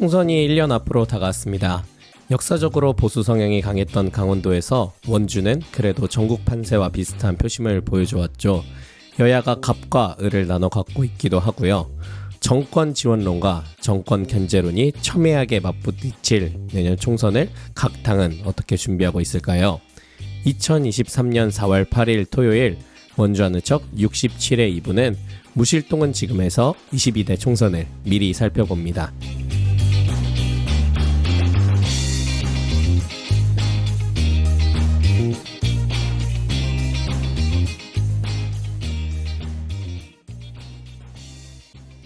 총선이 1년 앞으로 다가왔습니다. 역사적으로 보수 성향이 강했던 강원도에서 원주는 그래도 전국 판세와 비슷한 표심을 보여주었죠. 여야가 갑과 을을 나눠 갖고 있기도 하고요. 정권 지원론과 정권 견제론이 첨예하게 맞부딪힐 내년 총선을 각 당은 어떻게 준비하고 있을까요? 2023년 4월 8일 토요일 원주 하는 척 67회 2부는 무실동은 지금에서 22대 총선을 미리 살펴봅니다.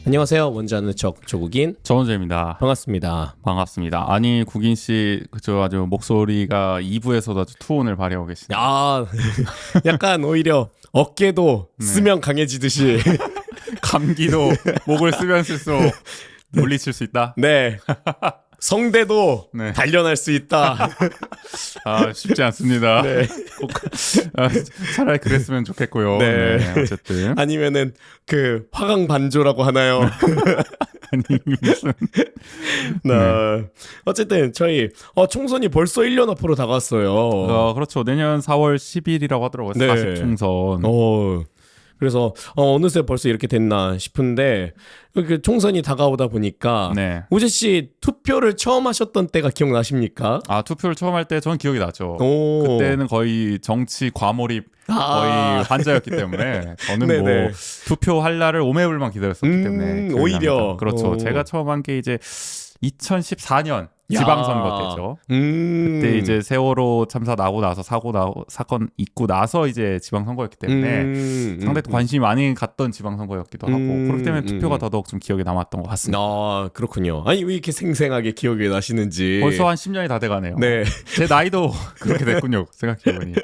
안녕하세요. 원주 하는 척 조국인 정원재입니다. 반갑습니다. 반갑습니다. 아니 국인 씨 그저 아주 목소리가 2부에서도 아주 투혼을 발휘하고 계시네요. 아, 약간 오히려 어깨도 쓰면 강해지듯이 감기도 목을 쓰면 쓸수록 물리칠 수 있다. 네. 성대도 네. 단련할 수 있다. 아 쉽지 않습니다. 네. 꼭, 차라리 그랬으면 좋겠고요. 네. 네, 어쨌든 아니면은 그 화강 반조라고 하나요? 아니 무슨 어쨌든 저희 총선이 벌써 1년 앞으로 다가왔어요. 그렇죠. 내년 4월 10일이라고 하더라고요. 네. 40 총선. 그래서 어느새 벌써 이렇게 됐나 싶은데 그 총선이 다가오다 보니까 네. 우재 씨 투표를 처음 하셨던 때가 기억나십니까? 아 투표를 처음 할 때 전 기억이 나죠. 오. 그때는 거의 정치 과몰입 거의 환자였기 때문에 저는 네네. 뭐 투표할 날을 오매불만 기다렸었기 때문에 기억이 오히려. 납니다. 그렇죠. 제가 처음 한 게 이제 2014년 지방선거 때죠. 그때 이제 세월호 참사 나고 나서 사건 있고 나서 이제 지방선거였기 때문에 상당히 관심이 많이 갔던 지방선거였기도 하고 그렇기 때문에 투표가 더더욱 좀 기억에 남았던 것 같습니다. 아, 그렇군요. 아니 왜 이렇게 생생하게 기억이 나시는지. 벌써 한 10년이 다 돼가네요. 네. 제 나이도 그렇게 됐군요. 생각해보니.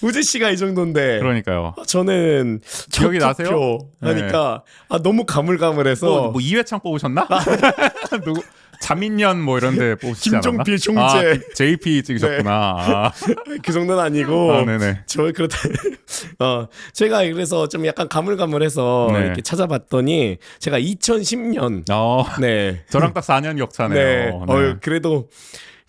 우재 씨가 이 정도인데. 그러니까요. 저는 기억이 나세요? 투표 하니까 너무 가물가물해서. 뭐 이회창 뽑으셨나? 누구? 자민련 뭐 이런데 뽑으시지 않았나? 김종필 총재. JP 찍으셨구나. 그 정도는 아니고. 네네. 저 그렇다. 제가 그래서 좀 약간 가물가물해서 네. 이렇게 찾아봤더니 제가 2010년. 네. 저랑 딱 4년 격차네요. 네. 그래도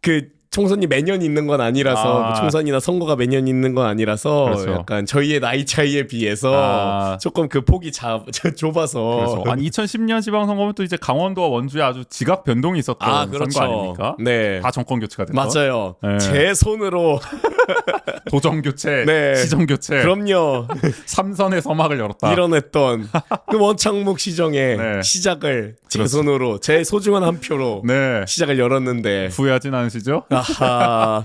그 총선이 매년 있는 건 아니라서 뭐 총선이나 선거가 매년 있는 건 아니라서 그렇죠. 약간 저희의 나이 차이에 비해서 조금 그 폭이 좁아서 그래서 아니 2010년 지방선거면 또 이제 강원도와 원주에 아주 지각 변동이 있었던 그렇죠. 선거 아닙니까? 네. 다 정권 교체가 됐던. 맞아요. 네. 제 손으로 도정 교체, 네. 시정 교체. 그럼요. 삼선의 서막을 열었다. 밀어냈던 그 원창목 시정의 네. 시작을 제 그렇죠. 손으로 제 소중한 한 표로 네. 시작을 열었는데 후회하진 않으시죠? 아하.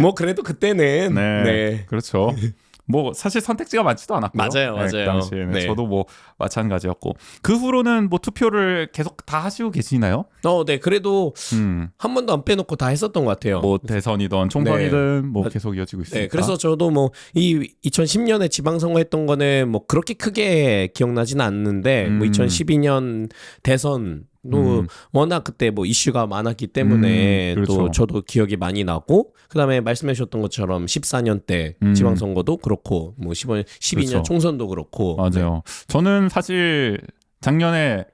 뭐 그래도 그때는 네. 그렇죠. 뭐 사실 선택지가 많지도 않았고요. 맞아요. 그 당시에는 네. 저도 뭐 마찬가지였고 그 후로는 뭐 투표를 계속 다 하시고 계시나요? 네. 그래도 한 번도 안 빼놓고 다 했었던 것 같아요. 뭐 대선이든 총선이든 뭐 계속 이어지고 있으니까. 네, 그래서 저도 뭐 이 2010년에 지방선거 했던 거는 뭐 그렇게 크게 기억나지는 않는데 뭐 2012년 대선 또 워낙 그때 뭐 이슈가 많았기 때문에 그렇죠. 또 저도 기억이 많이 나고 그다음에 말씀해 주셨던 것처럼 14년 때 지방선거도 그렇고 뭐 12년 그렇죠. 총선도 그렇고 맞아요. 저는 사실 작년에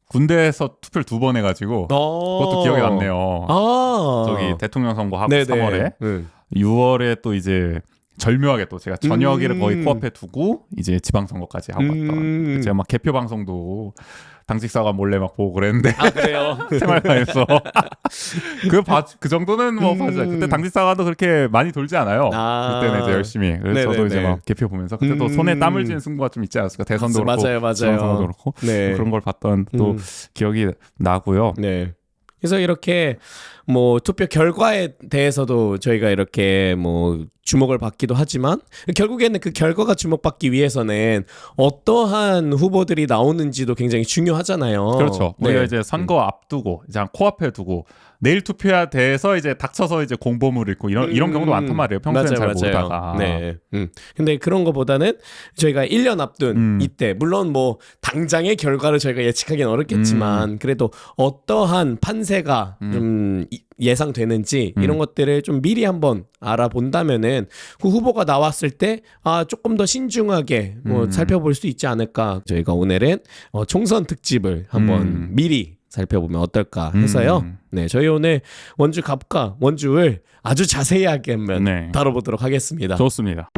군대에서 투표를 2번 해가지고 그것도 기억이 남네요. 저기 대통령 선거하고 3월에 6월에 또 이제 절묘하게 또 제가 저녁을 거의 코앞에 두고 이제 지방선거까지 하고 왔던 제가 막 개표 방송도 당직사가 몰래 막 보고 그랬는데 그래요? 생활관에서 그 정도는 뭐 맞아요. 그때 당직사가도 그렇게 많이 돌지 않아요. 그때는 이제 열심히 그래서 저도 이제 막 개표 보면서 그때 또 손에 땀을 쥐는 승부가 좀 있지 않았을까. 대선도 그렇고 맞아요. 지방선거도 그렇고 그런 걸 봤던 또 기억이 나고요. 네. 그래서 이렇게 뭐 투표 결과에 대해서도 저희가 이렇게 뭐 주목을 받기도 하지만 결국에는 그 결과가 주목받기 위해서는 어떠한 후보들이 나오는지도 굉장히 중요하잖아요. 그렇죠. 네. 우리가 이제 선거 앞두고 이제 코앞에 두고 내일 투표해야 돼서 이제 닥쳐서 이제 공보물을 읽고 이런 경우도 많단 말이에요. 평소엔 잘 모르다가. 네. 근데 그런 거보다는 저희가 1년 앞둔 이때 물론 뭐 당장의 결과를 저희가 예측하기는 어렵겠지만 그래도 어떠한 판세가 좀 예상되는지 이런 것들을 좀 미리 한번 알아본다면은 그 후보가 나왔을 때 조금 더 신중하게 뭐 살펴볼 수 있지 않을까. 저희가 오늘은 총선 특집을 한번 미리 살펴보면 어떨까 해서요. 네, 저희 오늘 원주 갑과 원주을 아주 자세하게 한번 네. 다뤄보도록 하겠습니다. 좋습니다.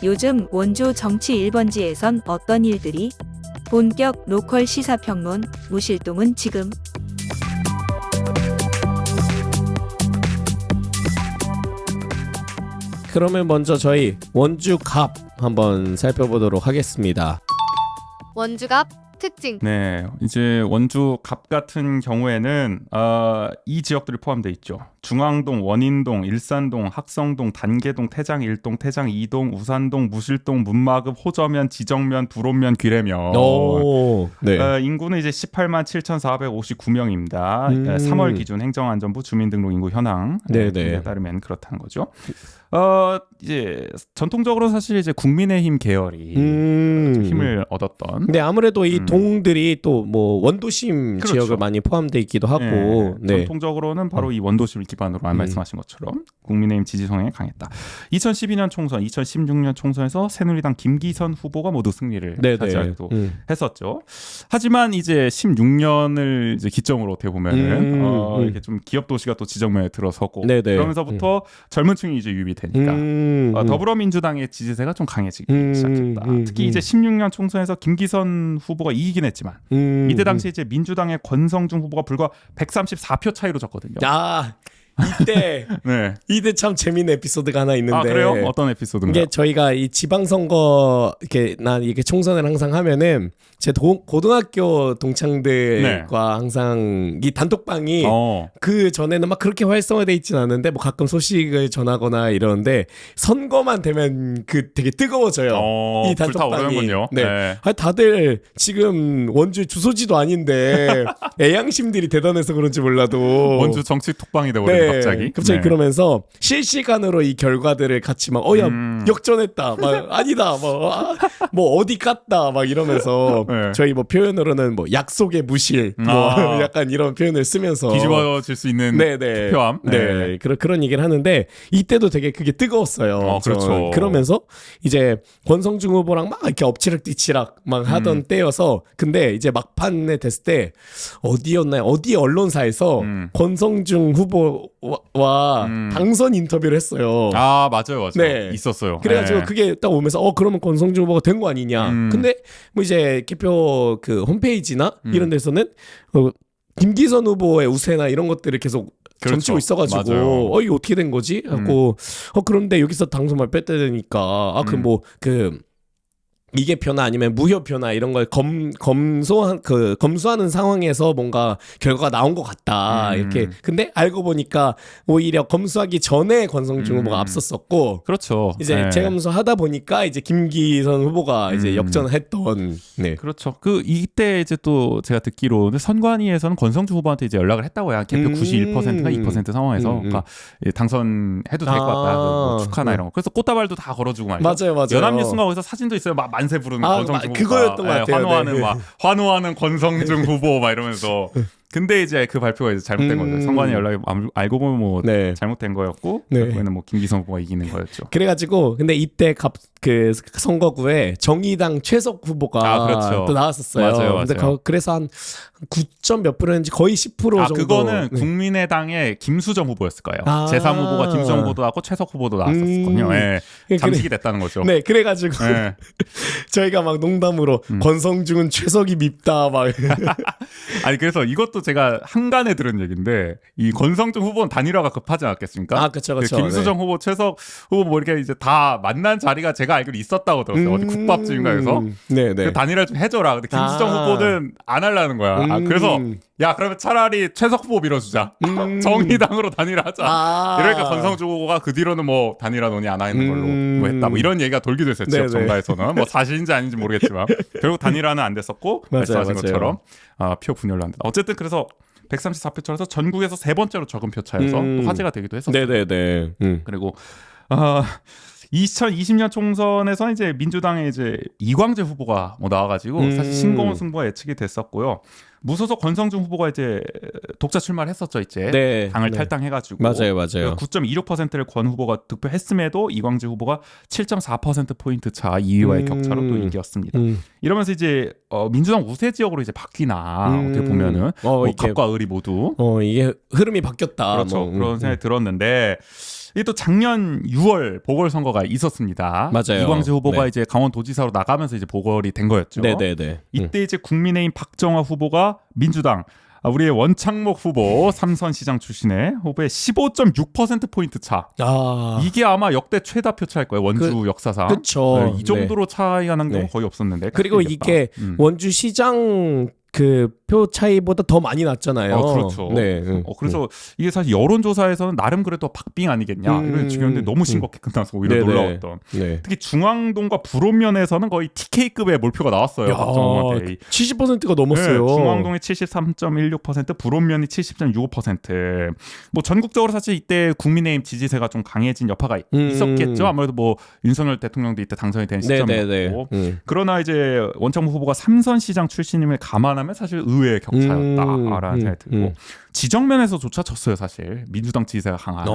요즘 원주 정치 1번지에선 어떤 일들이? 본격 로컬 시사평론 무실동은 지금. 그러면 먼저 저희 원주 갑 한번 살펴보도록 하겠습니다. 원주갑 특징. 네, 이제 원주 갑 같은 경우에는 이 지역들이 포함되어 있죠. 중앙동, 원인동, 일산동, 학성동, 단계동, 태장 1동, 태장 2동, 우산동, 무실동, 문마급, 호저면, 지정면, 불온면, 귀례면. 네. 인구는 이제 18만 7,459명입니다. 3월 기준 행정안전부 주민등록 인구 현황 에 따르면 그렇다는 거죠. 이제 전통적으로 사실 이제 국민의힘 계열이 좀 힘을 얻었던. 네, 아무래도 이 동들이 또 뭐 원도심 그렇죠. 지역을 많이 포함되어 있기도 하고. 네. 전통적으로는 바로 이 원도심을 기반으로 말씀하신 것처럼 국민의힘 지지 성향이 강했다. 2012년 총선, 2016년 총선에서 새누리당 김기선 후보가 모두 승리를 차지하기도 했었죠. 하지만 이제 16년을 이제 기점으로 어떻게 보면은 이렇게 좀 기업 도시가 또 지정면에 들어서고 그러면서부터 젊은 층이 이제 유입이 되니까 더불어민주당의 지지세가 좀 강해지기 시작했다. 특히 이제 16년 총선에서 김기선 후보가 이기긴 했지만 이때 당시 이제 민주당의 권성중 후보가 불과 134표 차이로 졌거든요. 이때 네. 이때 참 재미있는 에피소드가 하나 있는데. 그래요? 어떤 에피소드인가요? 이게 저희가 이 지방선거 이렇게 총선을 항상 하면은 제 고등학교 동창들과 항상 이 단톡방이 그 전에는 막 그렇게 활성화돼 있진 않은데 뭐 가끔 소식을 전하거나 이러는데 선거만 되면 그 되게 뜨거워져요. 이 단톡방이. 네. 다들 지금 원주 주소지도 아닌데 애양심들이 대단해서 그런지 몰라도 원주 정치 톡방이 돼버린 갑자기 그러면서 실시간으로 이 결과들을 같이 막 역전했다 막 아니다 뭐 어디 갔다 막 이러면서 저희 뭐 표현으로는 뭐 약속의 무실 뭐 약간 이런 표현을 쓰면서 뒤집어질 수 있는 투표함 그런 얘기를 하는데 이때도 되게 그게 뜨거웠어요. 그렇죠. 그러면서 이제 권성중 후보랑 막 이렇게 엎치락뒤치락 막 하던 때여서 근데 이제 막판에 됐을 때 어디였나요? 어디 언론사에서 권성중 후보 와 당선 인터뷰를 했어요. 맞아요. 네. 있었어요. 그래가지고 그게 딱 오면서 그러면 권성중 후보가 된 거 아니냐. 근데 뭐 이제 개표 그 홈페이지나 이런 데서는 김기선 후보의 우세나 이런 것들을 계속 점치고 있어가지고 이게 어떻게 된 거지? 하고 그런데 여기서 당선만 뺐다 되니까 이게 표나 아니면 무효 표나 이런 걸 검수하는 상황에서 뭔가 결과가 나온 것 같다 이렇게. 근데 알고 보니까 오히려 검수하기 전에 권성중 후보가 앞섰었고, 그렇죠. 이제 재검수하다 보니까 이제 김기선 후보가 이제 역전했던. 그렇죠. 이때 이제 또 제가 듣기로 선관위에서는 권성중 후보한테 이제 연락을 했다고 해요. 개표 91%가 2% 상황에서 그러니까 당선해도 될 것 같다. 뭐 축하나 이런 거. 그래서 꽃다발도 다 걸어주고 말이죠. 맞아요. 연합뉴스가 거기서 사진도 있어요. 막 만세 부르는 권성중 후보가 그거였던 것 같아요. 환호하는 권성중 후보 막 이러면서. 근데 이제 그 발표가 이제 잘못된 거죠. 선관위 연락이 알고 보면 뭐 잘못된 거였고 결국에는 뭐 김기선 후보가 이기는 거였죠. 그래가지고 근데 이때 그 선거구에 정의당 최석 후보가 또 나왔었어요. 맞아요. 근데 그래서 한 9점 몇 %인지 거의 10% 정도. 그거는 국민의당의 김수정 후보였을 거예요. 제3 후보가 김수정 후보도 나왔고 최석 후보도 나왔었거든요. 잠식이 됐다는 거죠. 네, 그래가지고 저희가 막 농담으로 권성중은 최석이 밉다 막. 아니 그래서 이것도 제가 한간에 들은 얘기인데 이 권성중 후보는 단일화가 급하지 않았겠습니까? 그렇죠. 김수정 후보, 최석 후보 뭐 이렇게 이제 다 만난 자리가 제가 알기로 있었다고 들었어요. 어디 국밥집인가에서 그 단일화 좀 해줘라. 근데 김수정 후보는 안 하려는 거야. 그래서 야 그러면 차라리 최석 후보 밀어주자. 정의당으로 단일화하자. 이러니까 권성중 후보가 그 뒤로는 뭐 단일화 논의 안 하는 걸로 뭐 했다. 뭐 이런 얘기가 돌기도 했어요. 지역 정가에서는 뭐 사실인지 아닌지 모르겠지만 결국 단일화는 안 됐었고 말씀하신 것처럼 표 분열로 한다. 어쨌든 그래서 134표 차에서 전국에서 세 번째로 적은 표 차여서 또 화제가 되기도 했었어요. 네네네. 그리고 2020년 총선에서 이제 민주당의 이제 이광재 후보가 뭐 나와가지고 사실 싱거운 승부가 예측이 됐었고요. 무소속 권성중 후보가 이제 독자 출마를 했었죠. 이제 네, 당을 네. 탈당해가지고 맞아요. 9.26%를 권 후보가 득표했음에도 이광재 후보가 7.4%포인트 차 2위와의 격차로 또 이겼습니다. 이러면서 이제 민주당 우세 지역으로 이제 바뀌나 어떻게 보면은 뭐 갑과 을이 모두 이게 흐름이 바뀌었다. 그렇죠. 그런 생각이 들었는데 이게 또 작년 6월 보궐선거가 있었습니다. 맞아요. 이광재 후보가 네. 이제 강원도지사로 나가면서 이제 보궐이 된 거였죠. 네네네. 이때 이제 국민의힘 박정화 후보가 민주당 우리의 원창목 후보 삼선시장 출신의 후보의 15.6%포인트 차. 이게 아마 역대 최다 표차일 거예요. 원주 역사상. 그렇죠. 이 정도로 차이가 난 경우 네. 거의 없었는데. 그리고 이게 원주시장 그 표 차이보다 더 많이 났잖아요. 그렇죠. 네. 그래서 이게 사실 여론조사에서는 나름 그래도 박빙 아니겠냐 이런 측면인데 너무 싱겁게 끝나서 오히려 네네. 놀라웠던. 네. 특히 중앙동과 불온면에서는 거의 TK급의 몰표가 나왔어요. 박정호한테. 70%가 넘었어요. 네, 중앙동이 73.16%, 불온면이 70.65%. 뭐 전국적으로 사실 이때 국민의힘 지지세가 좀 강해진 여파가 있었겠죠. 아무래도 뭐 윤석열 대통령도 이때 당선이 된 시점이었고. 그러나 이제 원창목 후보가 삼선시장 출신임을 감안하면 사실 의외의 격차였다라는 생각이 들고 지정면에서조차 졌어요. 사실 민주당 지지세가 강한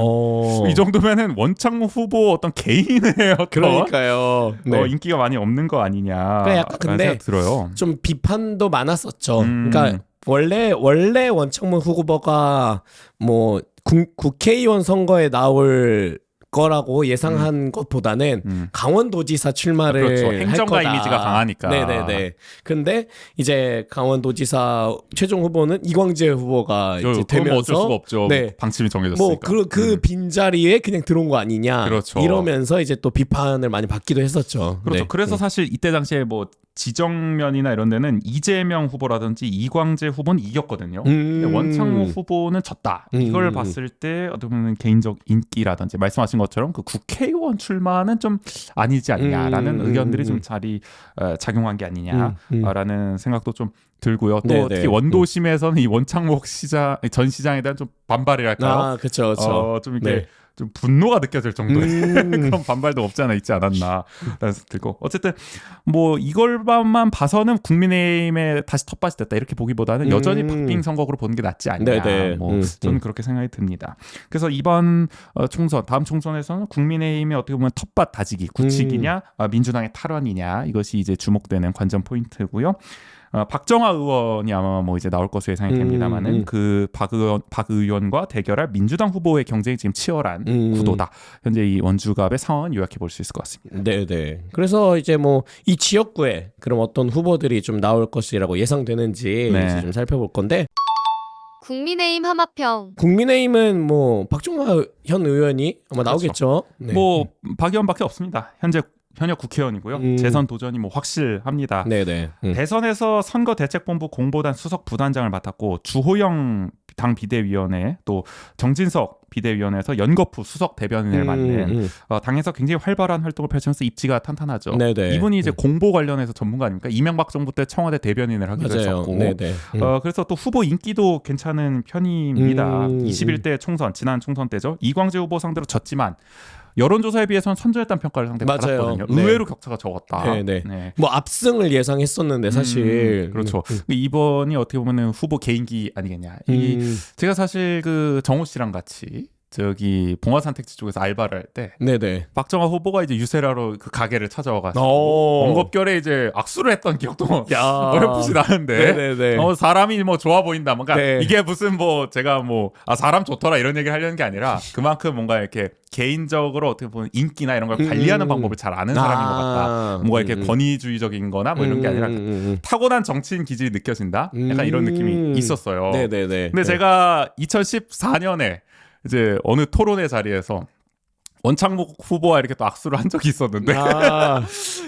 이 정도면은 원창목 후보 어떤 개인의 어떤 그러니까요. 네. 인기가 많이 없는 거 아니냐 약간 근데 생각 들어요. 좀 비판도 많았었죠. 그러니까 원래 원창목 후보가 뭐 국회의원 선거에 나올 거라고 예상한 것보다는 강원도지사 출마를 그렇죠. 할 행정가 거다. 이미지가 강하니까. 네네네. 근데 이제 강원도지사 최종 후보는 이광재 후보가 이제 되면서 뭐 어쩔 수가 없죠. 네. 방침이 정해졌으니까. 뭐 그 빈자리에 그냥 들어온 거 아니냐. 그렇죠. 이러면서 이제 또 비판을 많이 받기도 했었죠. 그렇죠. 네. 그래서 사실 이때 당시에 뭐 지정면이나 이런 데는 이재명 후보라든지 이광재 후보는 이겼거든요. 근데 원창목 후보는 졌다. 이걸 봤을 때 어떻게 보면 개인적 인기라든지 말씀하신 것처럼 그 국회의원 출마는 좀 아니지 않냐라는 의견들이 좀 작용한 게 아니냐라는 생각도 좀 들고요. 또 네네. 특히 원도심에서는 이 원창목 전 시장에 대한 좀 반발이랄까요? 그렇죠. 좀 이렇게 네. 좀 분노가 느껴질 정도의 그런 반발도 없지 않아 있지 않았나 라는 생각이 들고 어쨌든 뭐 이걸만 봐서는 국민의힘에 다시 텃밭이 됐다 이렇게 보기보다는 여전히 박빙 선거구로 보는 게 낫지 않냐 저는 그렇게 생각이 듭니다. 그래서 이번 총선 다음 총선에서는 국민의힘의 어떻게 보면 텃밭 다지기 굳히기냐 민주당의 탈환이냐 이것이 이제 주목되는 관전 포인트고요. 박정화 의원이 아마 뭐 이제 나올 것으로 예상이 됩니다만은 그 박 의원과 대결할 민주당 후보의 경쟁이 지금 치열한 구도다. 현재 이 원주갑의 상황은 요약해 볼 수 있을 것 같습니다. 네네. 그래서 이제 뭐 이 지역구에 그럼 어떤 후보들이 좀 나올 것이라고 예상되는지 이제 좀 살펴볼 건데. 국민의힘 하마평. 국민의힘은 뭐 박종화 현 의원이 아마 나오겠죠. 네. 뭐 박 의원밖에 없습니다. 현역 국회의원이고요. 재선 도전이 뭐 확실합니다. 네네. 대선에서 선거대책본부 공보단 수석 부단장을 맡았고 주호영 당 비대위원회 또 정진석 비대위원회에서 연거푸 수석 대변인을 맡는 당에서 굉장히 활발한 활동을 펼치면서 입지가 탄탄하죠. 네네. 이분이 이제 공보 관련해서 전문가 아닙니까? 이명박 정부 때 청와대 대변인을 하기도 했었고 그래서 또 후보 인기도 괜찮은 편입니다. 21대 총선 지난 총선 때죠. 이광재 후보 상대로 졌지만 여론조사에 비해서는 선전했다는 평가를 상당히 받았거든요. 의외로 격차가 적었다. 네. 뭐 압승을 예상했었는데 사실 그렇죠. 이번이 어떻게 보면은 후보 개인기 아니겠냐. 제가 사실 그 정호 씨랑 같이 저기 봉화산택지 쪽에서 알바를 할 때 네네. 박정화 후보가 이제 유세라로 그 가게를 찾아와가지고 번겁결에 이제 악수를 했던 기억도 어렴풋이 나는데 사람이 뭐 좋아 보인다 뭔가 이게 무슨 뭐 제가 뭐 사람 좋더라 이런 얘기를 하려는 게 아니라 그만큼 뭔가 이렇게 개인적으로 어떻게 보면 인기나 이런 걸 관리하는 방법을 잘 아는 사람인 것 같다. 뭔가 이렇게 권위주의적인 거나 뭐 이런 게 아니라 타고난 정치인 기질이 느껴진다. 약간 이런 느낌이 있었어요. 근데 제가 2014년에 이제 어느 토론회 자리에서 원창목 후보와 이렇게 또 악수를 한 적이 있었는데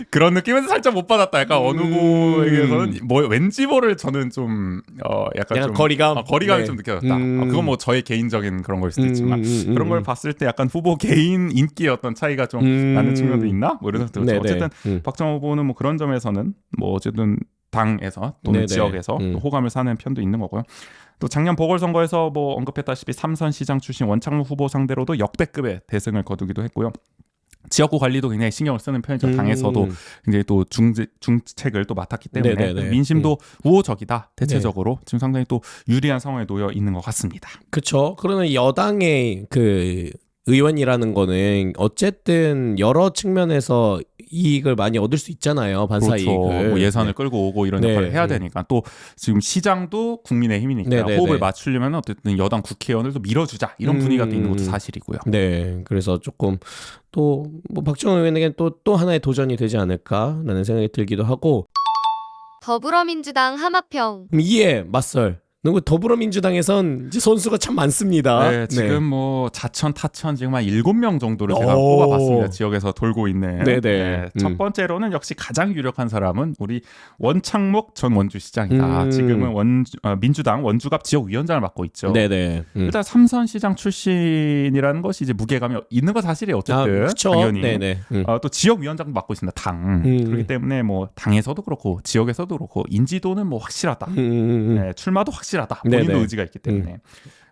그런 느낌은 살짝 못 받았다. 약간 어느 후보에게서는 뭐 왠지 모를 저는 좀 약간 좀 거리감이 좀 느껴졌다. 그건 뭐 저의 개인적인 그런 걸 수도 있지만 그런 걸 봤을 때 약간 후보 개인 인기의 어떤 차이가 좀 나는 측면도 있나? 뭐 이런 생각이 들었죠. 어쨌든 박정호 후보는 뭐 그런 점에서는 뭐 어쨌든 당에서 또는 지역에서 또 호감을 사는 편도 있는 거고요. 또 작년 보궐선거에서 뭐 언급했다시피 삼선시장 출신 원창목 후보 상대로도 역대급의 대승을 거두기도 했고요. 지역구 관리도 굉장히 신경을 쓰는 편이죠. 당에서도 굉장히 또 중책을 또 맡았기 때문에 네네네. 민심도 우호적이다. 대체적으로 지금 상당히 또 유리한 상황에 놓여 있는 것 같습니다. 그렇죠. 그러면 여당의 그 의원이라는 거는 어쨌든 여러 측면에서 이익을 많이 얻을 수 있잖아요. 반사 그렇죠. 이익을. 뭐 예산을 끌고 오고 이런 역할을 해야 되니까 또 지금 시장도 국민의힘이니까 호흡을 맞추려면 어쨌든 여당 국회의원을 또 밀어주자 이런 분위기가 또 있는 것도 사실이고요. 네, 그래서 조금 또 뭐 박정원 의원에게는 또 하나의 도전이 되지 않을까라는 생각이 들기도 하고. 더불어민주당 하마평. 이에 맞설. 그리고 더불어민주당에선 이제 선수가 참 많습니다. 네, 지금 뭐 자천 타천 지금 한 7명 정도를 제가 뽑아봤습니다. 지역에서 돌고 있는. 네, 첫 번째로는 역시 가장 유력한 사람은 우리 원창목 전 원주시장이다. 지금은 민주당 원주갑 지역위원장을 맡고 있죠. 네네. 일단 삼선시장 출신이라는 것이 이제 무게감이 있는 거 사실이에요. 어쨌든 당연히. 네네. 또 지역위원장도 맡고 있습니다. 당. 그렇기 때문에 뭐 당에서도 그렇고 지역에서도 그렇고 인지도는 뭐 확실하다. 네, 출마도 확실하다. 본인도 의지가 있기 때문에.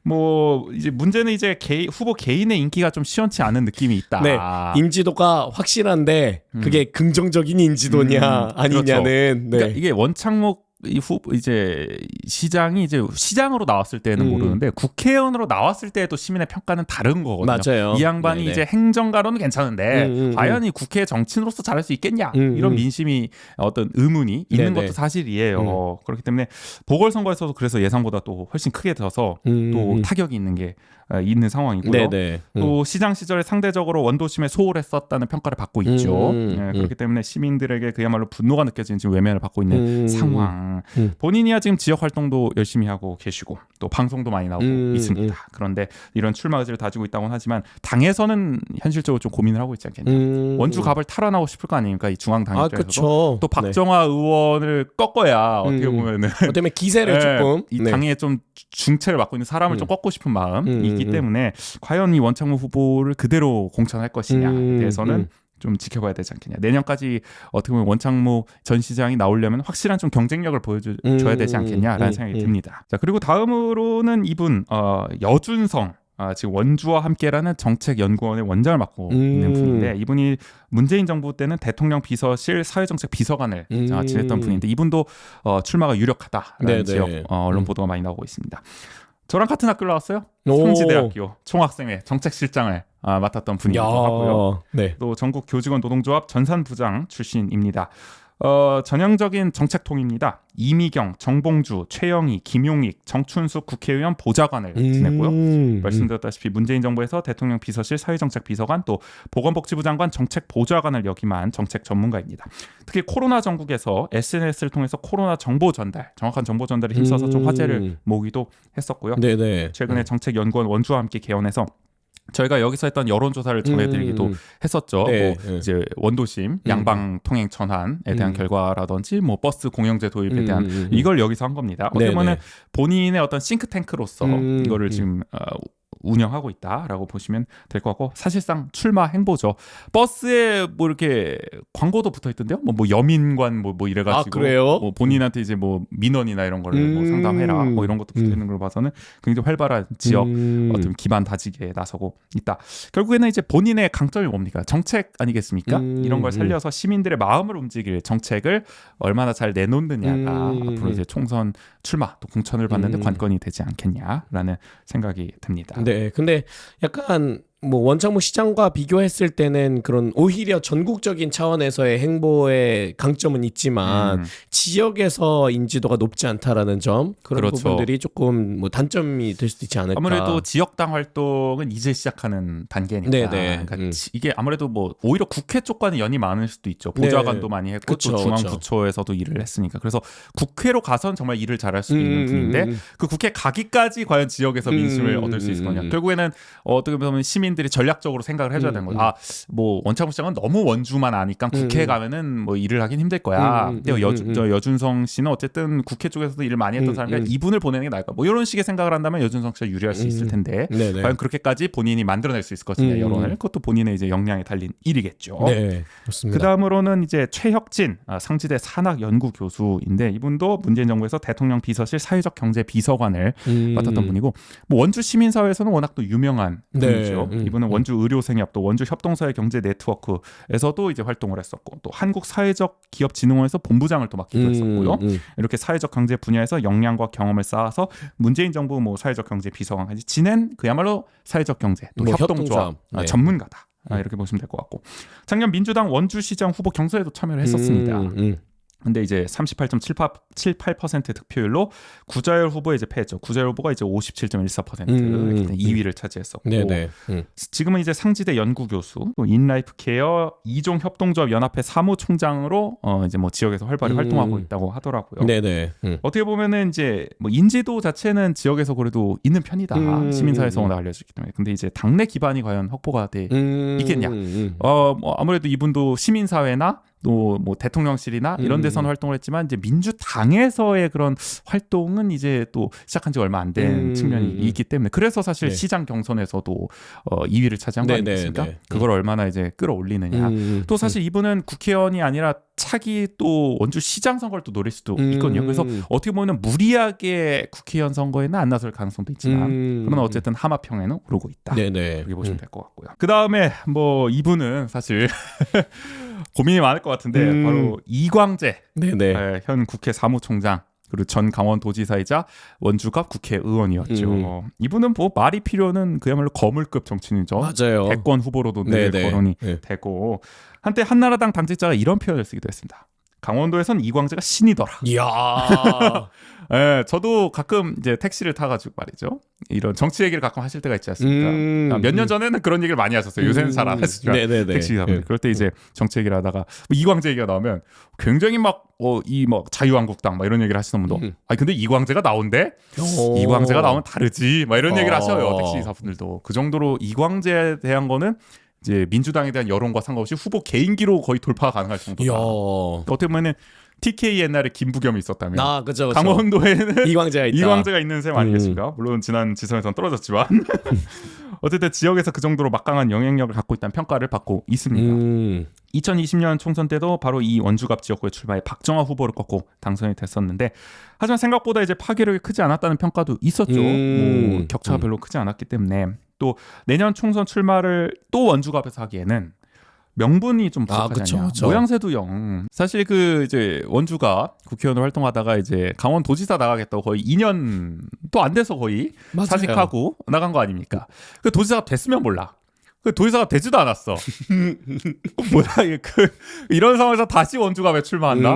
뭐 이제 문제는 이제 후보 개인의 인기가 좀 시원치 않은 느낌이 있다. 네, 인지도가 확실한데 그게 긍정적인 인지도냐 아니냐는. 그렇죠. 그러니까 이게 원창목 이제 시장이 이제 시장으로 나왔을 때는 모르는데 국회의원으로 나왔을 때도 시민의 평가는 다른 거거든요. 맞아요. 이 양반이 네네. 이제 행정가로는 괜찮은데 과연 이 국회 정치인으로서 잘할 수 있겠냐 이런 민심이 어떤 의문이 있는 것도 사실이에요. 그렇기 때문에 보궐선거에서도 그래서 예상보다 또 훨씬 크게 들어서 또 타격이 있는 게 있는 상황이고요. 또 시장 시절에 상대적으로 원도심에 소홀했었다는 평가를 받고 있죠. 그렇기 때문에 시민들에게 그야말로 분노가 느껴지는 지금 외면을 받고 있는 상황. 본인이야 지금 지역 활동도 열심히 하고 계시고 또 방송도 많이 나오고 있습니다. 그런데 이런 출마 의지를 다지고 있다고는 하지만 당에서는 현실적으로 좀 고민을 하고 있지 않겠냐. 원주갑을 탈환하고 싶을 거 아닙니까? 이 중앙당 입장에서도 또 박정화 의원을 꺾어야 어떻게 보면은 때문에 기세를 조금 이 당에 좀 중체를 맡고 있는 사람을 좀 꺾고 싶은 마음이 있기 때문에 과연 이 원창무 후보를 그대로 공천할 것이냐에 대해서는 좀 지켜봐야 되지 않겠냐. 내년까지 어떻게 보면 원창무 전 시장이 나오려면 확실한 좀 경쟁력을 보여줘야 되지 않겠냐라는 생각이 듭니다. 자, 그리고 다음으로는 이분 여준성. 지금 원주와 함께라는 정책연구원의 원장을 맡고 있는 분인데 이분이 문재인 정부 때는 대통령 비서실 사회정책 비서관을 지냈던 분인데 이분도 출마가 유력하다라는 지역 언론 보도가 많이 나오고 있습니다. 저랑 같은 학교를 나왔어요. 성지대학교 총학생회 정책실장을 맡았던 분이기도 하고요. 또 전국 교직원 노동조합 전산부장 출신입니다. 전형적인 정책통입니다. 이미경, 정봉주, 최영희, 김용익, 정춘숙 국회의원 보좌관을 지냈고요. 말씀드렸다시피 문재인 정부에서 대통령 비서실 사회정책 비서관 또 보건복지부 장관 정책 보좌관을 역임한 정책 전문가입니다. 특히 코로나 전국에서 SNS를 통해서 코로나 정보 전달, 정확한 정보 전달에 힘써서 좀 화제를 모으기도 했었고요. 최근에 정책연구원 원주와 함께 개원해서 저희가 여기서 했던 여론조사를 전해드리기도 했었죠. 뭐 이제 원도심, 양방 통행 전환에 대한 결과라든지, 뭐 버스 공영제 도입에 대한 이걸 여기서 한 겁니다. 어떻게 보면 본인의 어떤 싱크탱크로서 이거를 지금 운영하고 있다라고 보시면 될 것 같고 사실상 출마 행보죠. 버스에 뭐 이렇게 광고도 붙어 있던데요. 뭐 여민관 뭐 이래가지고 그래요? 뭐 본인한테 이제 뭐 민원이나 이런 거를 뭐 상담해라 뭐 이런 것도 붙어 있는 걸 봐서는 굉장히 활발한 지역 어떤 기반 다지기에 나서고 있다. 결국에는 이제 본인의 강점이 뭡니까? 정책 아니겠습니까? 이런 걸 살려서 시민들의 마음을 움직일 정책을 얼마나 잘 내놓느냐가 앞으로 이제 총선 출마 또 공천을 받는데 관건이 되지 않겠냐라는 생각이 듭니다. 네, 근데 약간 뭐 원창무 시장과 비교했을 때는 그런 오히려 전국적인 차원에서의 행보의 강점은 있지만 지역에서 인지도가 높지 않다라는 점 그런 부분들이 조금 뭐 단점이 될 수도 있지 않을까. 아무래도 지역당 활동은 이제 시작하는 단계니까 그러니까 이게 아무래도 뭐 오히려 국회 쪽과는 연이 많을 수도 있죠. 보좌관도 많이 했고 또 중앙부처에서도 일을 했으니까 그래서 국회로 가선 정말 일을 잘할 수 있는 분인데 그 국회 가기까지 과연 지역에서 민심을 얻을 수 있을 거냐. 결국에는 어떻게 보면 시민들이 전략적으로 생각을 해줘야 되는 거죠. 뭐 원창무 시장은 너무 원주만 아니까 국회에 가면은 뭐 일을 하긴 힘들 거야. 근데 여준성 씨는 어쨌든 국회 쪽에서도 일을 많이 했던 사람이니까 이분을 보내는 게 나을까. 뭐 이런 식의 생각을 한다면 여준성 씨가 유리할 수 있을 텐데 과연 그렇게까지 본인이 만들어낼 수 있을 것이냐 여론을 그것도 본인의 이제 역량에 달린 일이겠죠. 네, 그렇습니다. 그 다음으로는 이제 최혁진 상지대 산학 연구 교수인데 이분도 문재인 정부에서 대통령 비서실 사회적 경제 비서관을 맡았던 분이고 뭐 원주 시민사회에서는 워낙 또 유명한 분이죠. 이분은 원주 의료생협 또 원주 협동사회 경제 네트워크에서도 이제 활동을 했었고 또 한국 사회적 기업진흥원에서 본부장을 또 맡기도 했었고요. 이렇게 사회적 경제 분야에서 역량과 경험을 쌓아서 문재인 정부 뭐 사회적 경제 비서관까지 지낸 그야말로 사회적 경제 또 뭐 협동조합 네. 전문가다. 이렇게 보시면 될 것 같고 작년 민주당 원주시장 후보 경선에도 참여를 했었습니다. 근데 이제 38.78% 득표율로 구자열 후보에 이제 패했죠. 구자열 후보가 이제 57.14% 2위를 차지했었고 네네. 지금은 이제 상지대 연구교수, 또 인라이프 케어 이종 협동조합 연합회 사무총장으로 이제 뭐 지역에서 활발히 활동하고 있다고 하더라고요. 네네. 어떻게 보면은 이제 뭐 인지도 자체는 지역에서 그래도 있는 편이다. 시민사회에서 워낙 알려지기 때문에. 근데 이제 당내 기반이 과연 확보가 돼 있겠냐? 뭐 아무래도 이분도 시민사회나 또 뭐 대통령실이나 이런 데서는 활동을 했지만 이제 민주당에서의 그런 활동은 이제 또 시작한 지 얼마 안 된 측면이 있기 때문에 그래서 사실 네. 시장 경선에서도 2위를 차지한 거 아니겠습니까? 그걸 얼마나 이제 끌어올리느냐. 또 사실 이분은 국회의원이 아니라 차기 또 원주 시장 선거를 또 노릴 수도 있거든요. 그래서 어떻게 보면 무리하게 국회의원 선거에는 안 나설 가능성도 있지만 그러나 어쨌든 하마평에는 오르고 있다. 네네. 이렇게 보시면 될 것 같고요. 그 다음에 뭐 이분은 사실 고민이 많을 것 같은데 바로 이광재 네네. 현 국회 사무총장 그리고 전 강원도지사이자 원주갑 국회의원이었죠. 이분은 뭐 말이 필요는 그야말로 거물급 정치인이죠. 맞아요. 대권 후보로도 늘 거론이 되고 한때 한나라당 당직자가 이런 표현을 쓰기도 했습니다. 강원도에선 이광재가 신이더라. 이야. 예, 저도 가끔 이제 택시를 타가지고 말이죠. 이런 정치 얘기를 가끔 하실 때가 있지 않습니까? 몇 년 전에는 그런 얘기를 많이 하셨어요. 요새는 잘 안 하시지만 택시기사분들. 그럴 때 이제 정치 얘기를 하다가 뭐 이광재 얘기가 나오면 굉장히 막 자유한국당 막 이런 얘기를 하시는 분도 아니 근데 이광재가 나온대? 이광재가 나오면 다르지. 막 이런 얘기를 하셔요. 택시기사분들도. 그 정도로 이광재에 대한 거는 이제 민주당에 대한 여론과 상관없이 후보 개인기로 거의 돌파가 가능할 정도다. 어떻게 보면은 TK 옛날에 김부겸이 있었다면 그쵸. 강원도에는 이광재가 있는 셈 아니겠습니까? 물론 지난 지선에서는 떨어졌지만 어쨌든 지역에서 그 정도로 막강한 영향력을 갖고 있다는 평가를 받고 있습니다. 2020년 총선 때도 바로 이 원주갑 지역구에 출마해 박정아 후보를 꺾고 당선이 됐었는데 하지만 생각보다 이제 파괴력이 크지 않았다는 평가도 있었죠. 뭐 격차가 별로 크지 않았기 때문에 또 내년 총선 출마를 또 원주갑에서 하기에는 명분이 좀 부족하지 않냐. 모양새도 영. 사실 그 이제 원주가 국회의원으로 활동하다가 이제 강원도지사 나가겠다고 거의 2년 또 안 돼서 거의 사직하고 나간 거 아닙니까? 그 도지사가 됐으면 몰라. 그 도지사가 되지도 않았어. 뭐야 이런 상황에서 다시 원주갑에 출마한다.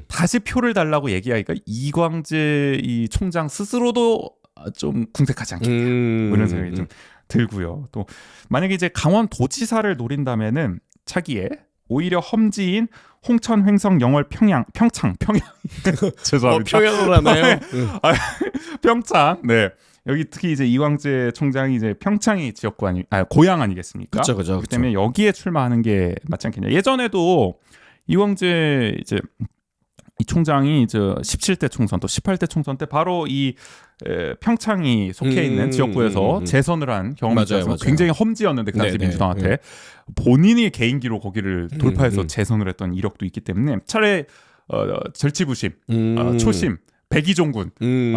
다시 표를 달라고 얘기하니까 이광재 이 총장 스스로도 좀 궁색하지 않겠냐. 뭐 이런 생각이 좀 들고요. 또 만약에 이제 강원도지사를 노린다면은 차기에 오히려 험지인 홍천, 횡성, 영월, 평창 죄송합니다. 평양으로 하나요? 평창. 네. 여기 특히 이제 이광재 총장이 이제 평창이 지역구 고향 아니겠습니까? 그렇죠. 그렇기 때문에 여기에 출마하는 게 맞지 않겠냐. 예전에도 이광재 이제 이 총장이 이제 17대 총선 또 18대 총선 때 바로 이 평창이 속해 있는 지역구에서 재선을 한 경험이 있어서 굉장히 험지였는데 그 당시 민주당한테 본인이 개인기로 거기를 돌파해서 재선을 했던 이력도 있기 때문에 차라리 절치부심, 초심, 백이종군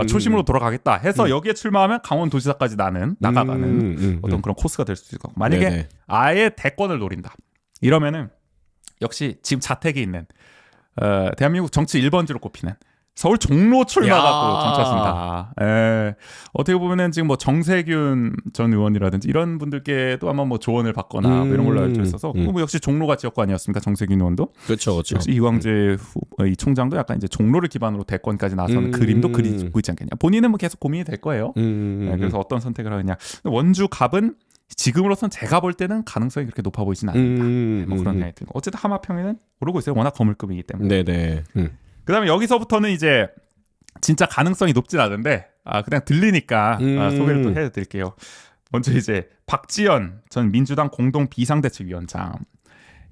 초심으로 돌아가겠다 해서 여기에 출마하면 강원도지사까지 나가가는 어떤 그런 코스가 될 수 있을 것 같고 만약에 아예 대권을 노린다 이러면은 역시 지금 자택에 있는 대한민국 정치 1번지로 꼽히는 서울 종로 출마가 또 정치하신다. 어떻게 보면은 지금 뭐 정세균 전 의원이라든지 이런 분들께도 아마 뭐 조언을 받거나 뭐 이런 걸로 알려져 있어서 뭐 역시 종로가 지역구 아니었습니까? 정세균 의원도. 그렇죠. 역시 이광재 이 총장도 약간 이제 종로를 기반으로 대권까지 나서는 그림도 그리고 있지 않겠냐. 본인은 뭐 계속 고민이 될 거예요. 그래서 어떤 선택을 하느냐. 원주 갑은 지금으로선 제가 볼 때는 가능성이 그렇게 높아 보이진 않는다. 뭐 그런 생각이 들고 어쨌든 하마평에는 오르고 있어요. 워낙 거물급이기 때문에. 네네. 그다음에 여기서부터는 이제 진짜 가능성이 높진 않은데 그냥 들리니까 소개를 또 해드릴게요. 먼저 이제 박지원 전 민주당 공동 비상대책위원장.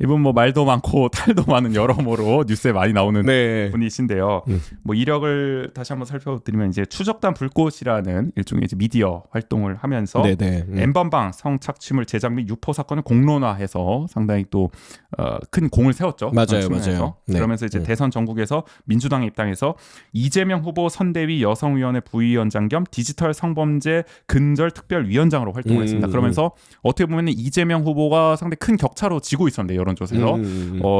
이분 뭐 말도 많고 탈도 많은 여러모로 뉴스에 많이 나오는 네. 분이신데요. 뭐 이력을 다시 한번 살펴드리면 이제 추적단 불꽃이라는 일종의 이제 미디어 활동을 하면서 N번방 성착취물 제작 및 유포 사건을 공론화해서 상당히 또 큰 공을 세웠죠. 맞아요. 네. 그러면서 이제 대선 전국에서 민주당의 입장에서 이재명 후보 선대위 여성위원회 부위원장 겸 디지털 성범죄 근절 특별위원장으로 활동을 했습니다. 그러면서 어떻게 보면 이재명 후보가 상당히 큰 격차로 지고 있었는데 여론조사에서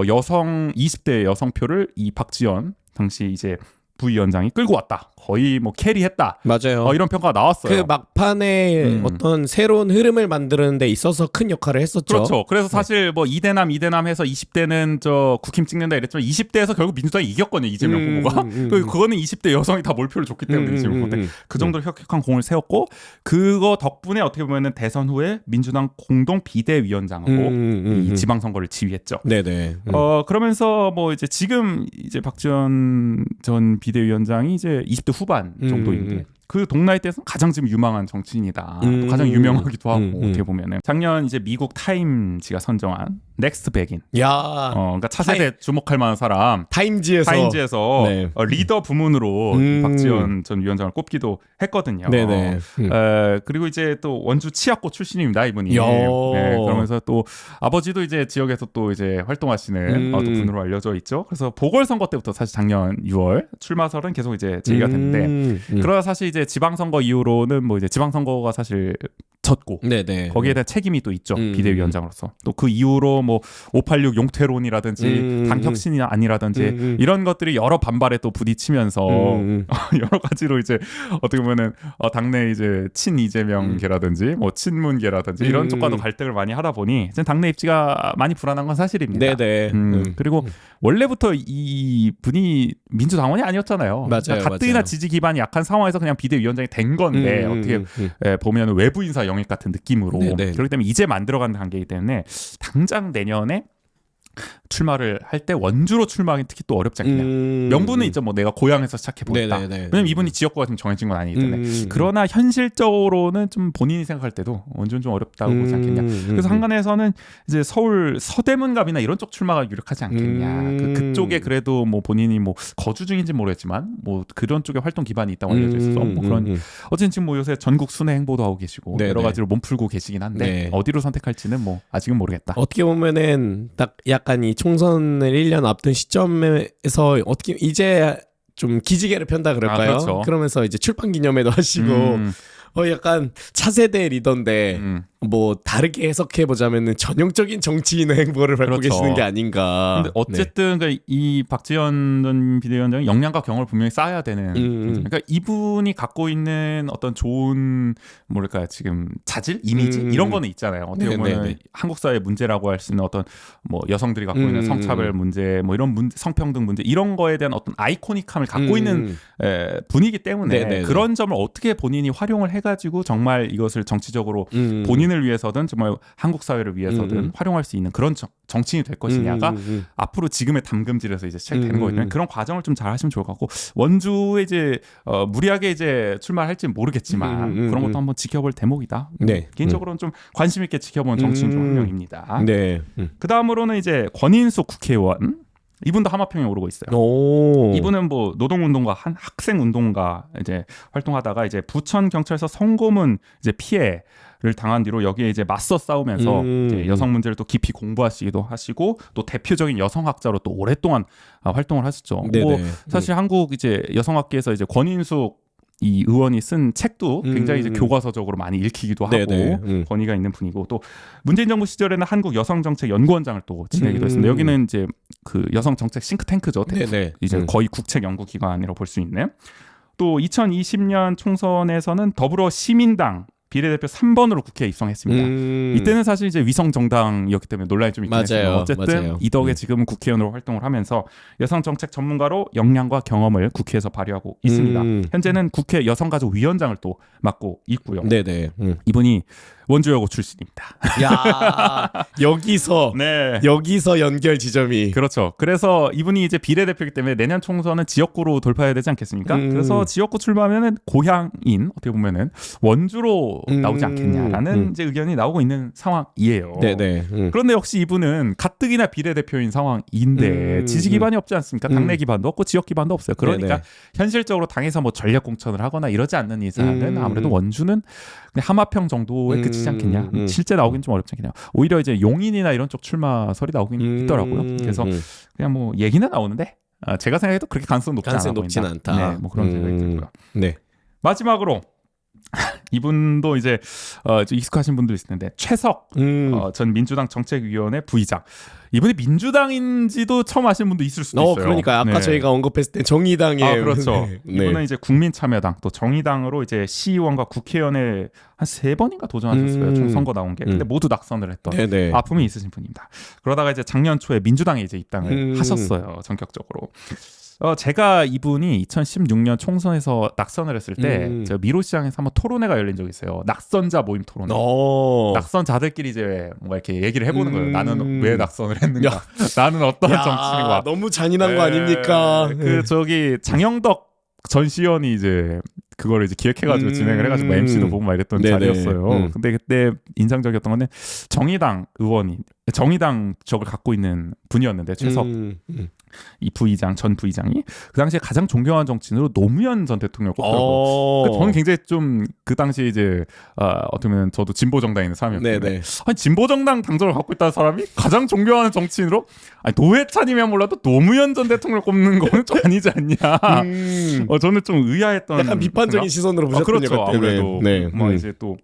여성 20대 여성표를 이 박지원 당시 이제 부위원장이 끌고 왔다. 거의 뭐 캐리했다. 맞아요. 이런 평가가 나왔어요. 그 막판에 어떤 새로운 흐름을 만드는 데 있어서 큰 역할을 했었죠. 그렇죠. 그래서 사실 뭐 2대남 해서 20대는 저 국힘 찍는다 이랬지만 20대에서 결국 민주당이 이겼거든요. 이재명 후보가. 그거는 20대 여성이 다 몰표를 줬기 때문에 이재명 후보 그 정도로 혁혁한 공을 세웠고 그거 덕분에 어떻게 보면은 대선 후에 민주당 공동 비대위원장으로 이 지방선거를 지휘했죠. 네네. 그러면서 뭐 이제 지금 이제 박지원 전 비대위원장이 이제 20대 후반 정도인데 그 동나이 때에서 가장 지금 유망한 정치인이다. 또 가장 유명하기도 하고 어떻게 보면은 작년 이제 미국 타임지가 선정한 넥스트 백인. 야, 그러니까 차세대 주목할 만한 사람. 타임지에서 네. 리더 부문으로 박지원 전 위원장을 꼽기도 했거든요. 네네. 그리고 이제 또 원주 치약고 출신입니다 이분이. 네, 그러면서 또 아버지도 이제 지역에서 또 이제 활동하시는 또 분으로 알려져 있죠. 그래서 보궐선거 때부터 사실 작년 6월 출마설은 계속 이제 제기가 됐는데 그러다 사실 이제 지방선거 이후로는 뭐 이제 지방선거가 사실 졌고 거기에 대한 책임이 또 있죠. 비대위원장으로서. 또 그 이후로 뭐 586 용태론이라든지 당혁신이 아니라든지 이런 것들이 여러 반발에 또 부딪히면서 여러 가지로 이제 어떻게 보면은 당내 이제 친 이재명계라든지 뭐 친문계라든지 이런 쪽과도 갈등을 많이 하다 보니 이제 당내 입지가 많이 불안한 건 사실입니다. 그리고 원래부터 이 분이 민주당원이 아니었잖아요. 맞아요. 가뜩이나 지지 기반이 약한 상황에서 그냥 비대위원장이 된 건데 어떻게 보면 외부 인사 영입 같은 느낌으로 그렇기 때문에 이제 만들어가는 단계이기 때문에 당장 내년에 출마를 할 때 원주로 출마하기 특히 또 어렵지 않겠냐. 명분은 있죠. 뭐 내가 고향에서 시작해 보겠다. 왜냐면 이분이 지역구가 지금 정해진 건 아니기 때문에. 그러나 현실적으로는 좀 본인이 생각할 때도 원주는 좀 어렵다고 보지 않겠냐. 그래서 한간에서는 이제 서울 서대문갑이나 이런 쪽 출마가 유력하지 않겠냐. 그쪽에 그래도 뭐 본인이 뭐 거주 중인지 모르겠지만 뭐 그런 쪽에 활동 기반이 있다고 알려져 있어서 뭐 그런 어쨌든 지금 뭐 요새 전국 순회 행보도 하고 계시고 여러 가지로 몸풀고 계시긴 한데 어디로 선택할지는 뭐 아직은 모르겠다. 어떻게 보면은 딱 약간 이 총선을 1년 앞둔 시점에서 어떻게 이제 좀 기지개를 편다 그럴까요? 그렇죠. 그러면서 이제 출판 기념회도 하시고 약간 차세대 리더인데 뭐 다르게 해석해 보자면은 전형적인 정치인의 행보를 밟고 계시는 게 아닌가. 근데 어쨌든 이 박지원 전 비대위원장이 역량과 경험을 분명히 쌓아야 되는. 그러니까 이분이 갖고 있는 어떤 좋은 뭐랄까 지금 자질, 이미지 이런 거는 있잖아요. 어떻게 보면 한국 사회 문제라고 할 수 있는 어떤 뭐 여성들이 갖고 있는 성차별 문제, 뭐 이런 문제, 성평등 문제 이런 거에 대한 어떤 아이코닉함을 갖고 있는 분이기 때문에 그런 점을 어떻게 본인이 활용을 해가지고 정말 이것을 정치적으로 본인을 위해서든 정말 한국 사회를 위해서든 활용할 수 있는 그런 정치인이 될 것이냐가 앞으로 지금의 담금질에서 이제 시작되는 거거든요. 그런 과정을 좀 잘 하시면 좋을 것 같고 원주에 이제 무리하게 이제 출마할지는 모르겠지만 그런 것도 한번 지켜볼 대목이다. 개인적으로는 좀 관심 있게 지켜본 정치인 중 한 명입니다. 그 다음으로는 이제 권인숙 국회의원. 이분도 하마평에 오르고 있어요. 이분은 뭐 노동운동가, 한 학생운동가 이제 활동하다가 이제 부천 경찰서 성고문 이제 피해를 당한 뒤로 여기에 이제 맞서 싸우면서 이제 여성 문제를 또 깊이 공부하시기도 하시고 또 대표적인 여성학자로 또 오랫동안 활동을 하셨죠. 뭐 사실 한국 이제 여성학계에서 이제 권인숙 이 의원이 쓴 책도 굉장히 이제 교과서적으로 많이 읽히기도 하고 권위가 있는 분이고 또 문재인 정부 시절에는 한국 여성정책연구원장을 또 지내기도 했습니다. 여기는 이제 그 여성정책 싱크탱크죠. 이제 거의 국책연구기관이라고 볼 수 있는. 또 2020년 총선에서는 더불어 시민당 비례대표 3번으로 국회에 입성했습니다. 이때는 사실 이제 위성 정당이었기 때문에 논란이 좀 있긴 했어요. 어쨌든 이 덕에 지금은 국회의원으로 활동을 하면서 여성 정책 전문가로 역량과 경험을 국회에서 발휘하고 있습니다. 현재는 국회 여성가족위원장을 또 맡고 있고요. 이분이 원주여고 출신입니다. 야, 여기서 연결 지점이. 그렇죠. 그래서 이분이 이제 비례대표이기 때문에 내년 총선은 지역구로 돌파해야 되지 않겠습니까? 그래서 지역구 출마하면은 고향인 어떻게 보면은 원주로 나오지 않겠냐라는 이제 의견이 나오고 있는 상황이에요. 네네. 그런데 역시 이분은 가뜩이나 비례대표인 상황인데 지지 기반이 없지 않습니까? 당내 기반도 없고 지역 기반도 없어요. 그러니까 네네. 현실적으로 당에서 뭐 전략 공천을 하거나 이러지 않는 이상은 아무래도 원주는 그냥 하마평 정도에 그치지 않겠냐. 실제 나오긴 좀 어렵지 않겠냐. 오히려 이제 용인이나 이런 쪽 출마설이 나오긴 있더라고요. 그래서 그냥 뭐 얘기는 나오는데 제가 생각해도 그렇게 가능성 높진 않다. 네, 뭐 그런 생각이 들고요. 네. 마지막으로 이분도 이제 익숙하신 분들 있을 텐데 최석 전 민주당 정책위원회 부의장. 이분이 민주당인지도 처음 아시는 분도 있을 수도 있어요. 그러니까 아까 저희가 언급했을 때 정의당에 그렇죠. 네. 이분은 이제 국민참여당 또 정의당으로 이제 시의원과 국회의원에 한 3번인가 도전하셨어요. 총 선거 나온 게. 근데 모두 낙선을 했던 네네. 아픔이 있으신 분입니다. 그러다가 이제 작년 초에 민주당에 이제 입당을 하셨어요. 전격적으로. 제가 이분이 2016년 총선에서 낙선을 했을 때 저 미로시장에서 한번 토론회가 열린 적이 있어요. 낙선자 모임 토론회. 낙선자들끼리 이제 뭔가 이렇게 얘기를 해보는 거예요. 나는 왜 낙선을 했는가? 나는 어떤 정치인과 너무 잔인한 거 아닙니까? 그 저기 장영덕 전 시의원이 이제 그걸 이제 기획해가지고 진행을 해가지고 뭐 MC도 보고 막 이랬던 자리였어요. 근데 그때 인상적이었던 거는 정의당 의원이 정의당 적을 갖고 있는 분이었는데 최석 이 부의장 전 부의장이 그 당시에 가장 존경한 정치인으로 노무현 전 대통령을 꼽더라고요. 저는 굉장히 좀 그 당시에 이제 어떻게 보면 저도 진보 정당에 있는 사람이었는데 아니 진보 정당 당적을 갖고 있다는 사람이 가장 존경하는 정치인으로 아니 노회찬이면 몰라도 노무현 전 대통령을 꼽는 거는 좀 아니지 않냐. 저는 좀 의아했던 약간 비판적인 시선으로 보셨던 것 그렇죠. 같아요. 아무래도 뭐 이제 또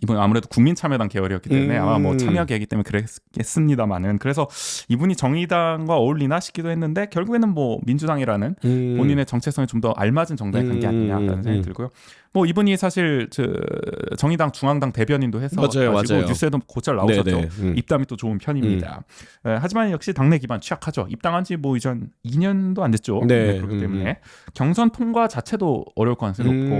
이분 아무래도 국민참여당 계열이었기 때문에 아마 뭐 참여 계획이기 때문에 그랬겠습니다만은 그래서 이분이 정의당과 어울리나 싶기도 했는데 결국에는 뭐 민주당이라는 본인의 정체성에 좀 더 알맞은 정당에 간 게 아니냐라는 생각이 들고요. 뭐 이분이 사실 정의당 중앙당 대변인도 해서 맞아요. 뉴스에도 곧잘 나오셨죠. 입담이 또 좋은 편입니다. 하지만 역시 당내 기반 취약하죠. 입당한 지 뭐 이전 2년도 안 됐죠. 그렇기 때문에 경선 통과 자체도 어려울 가능성이 높고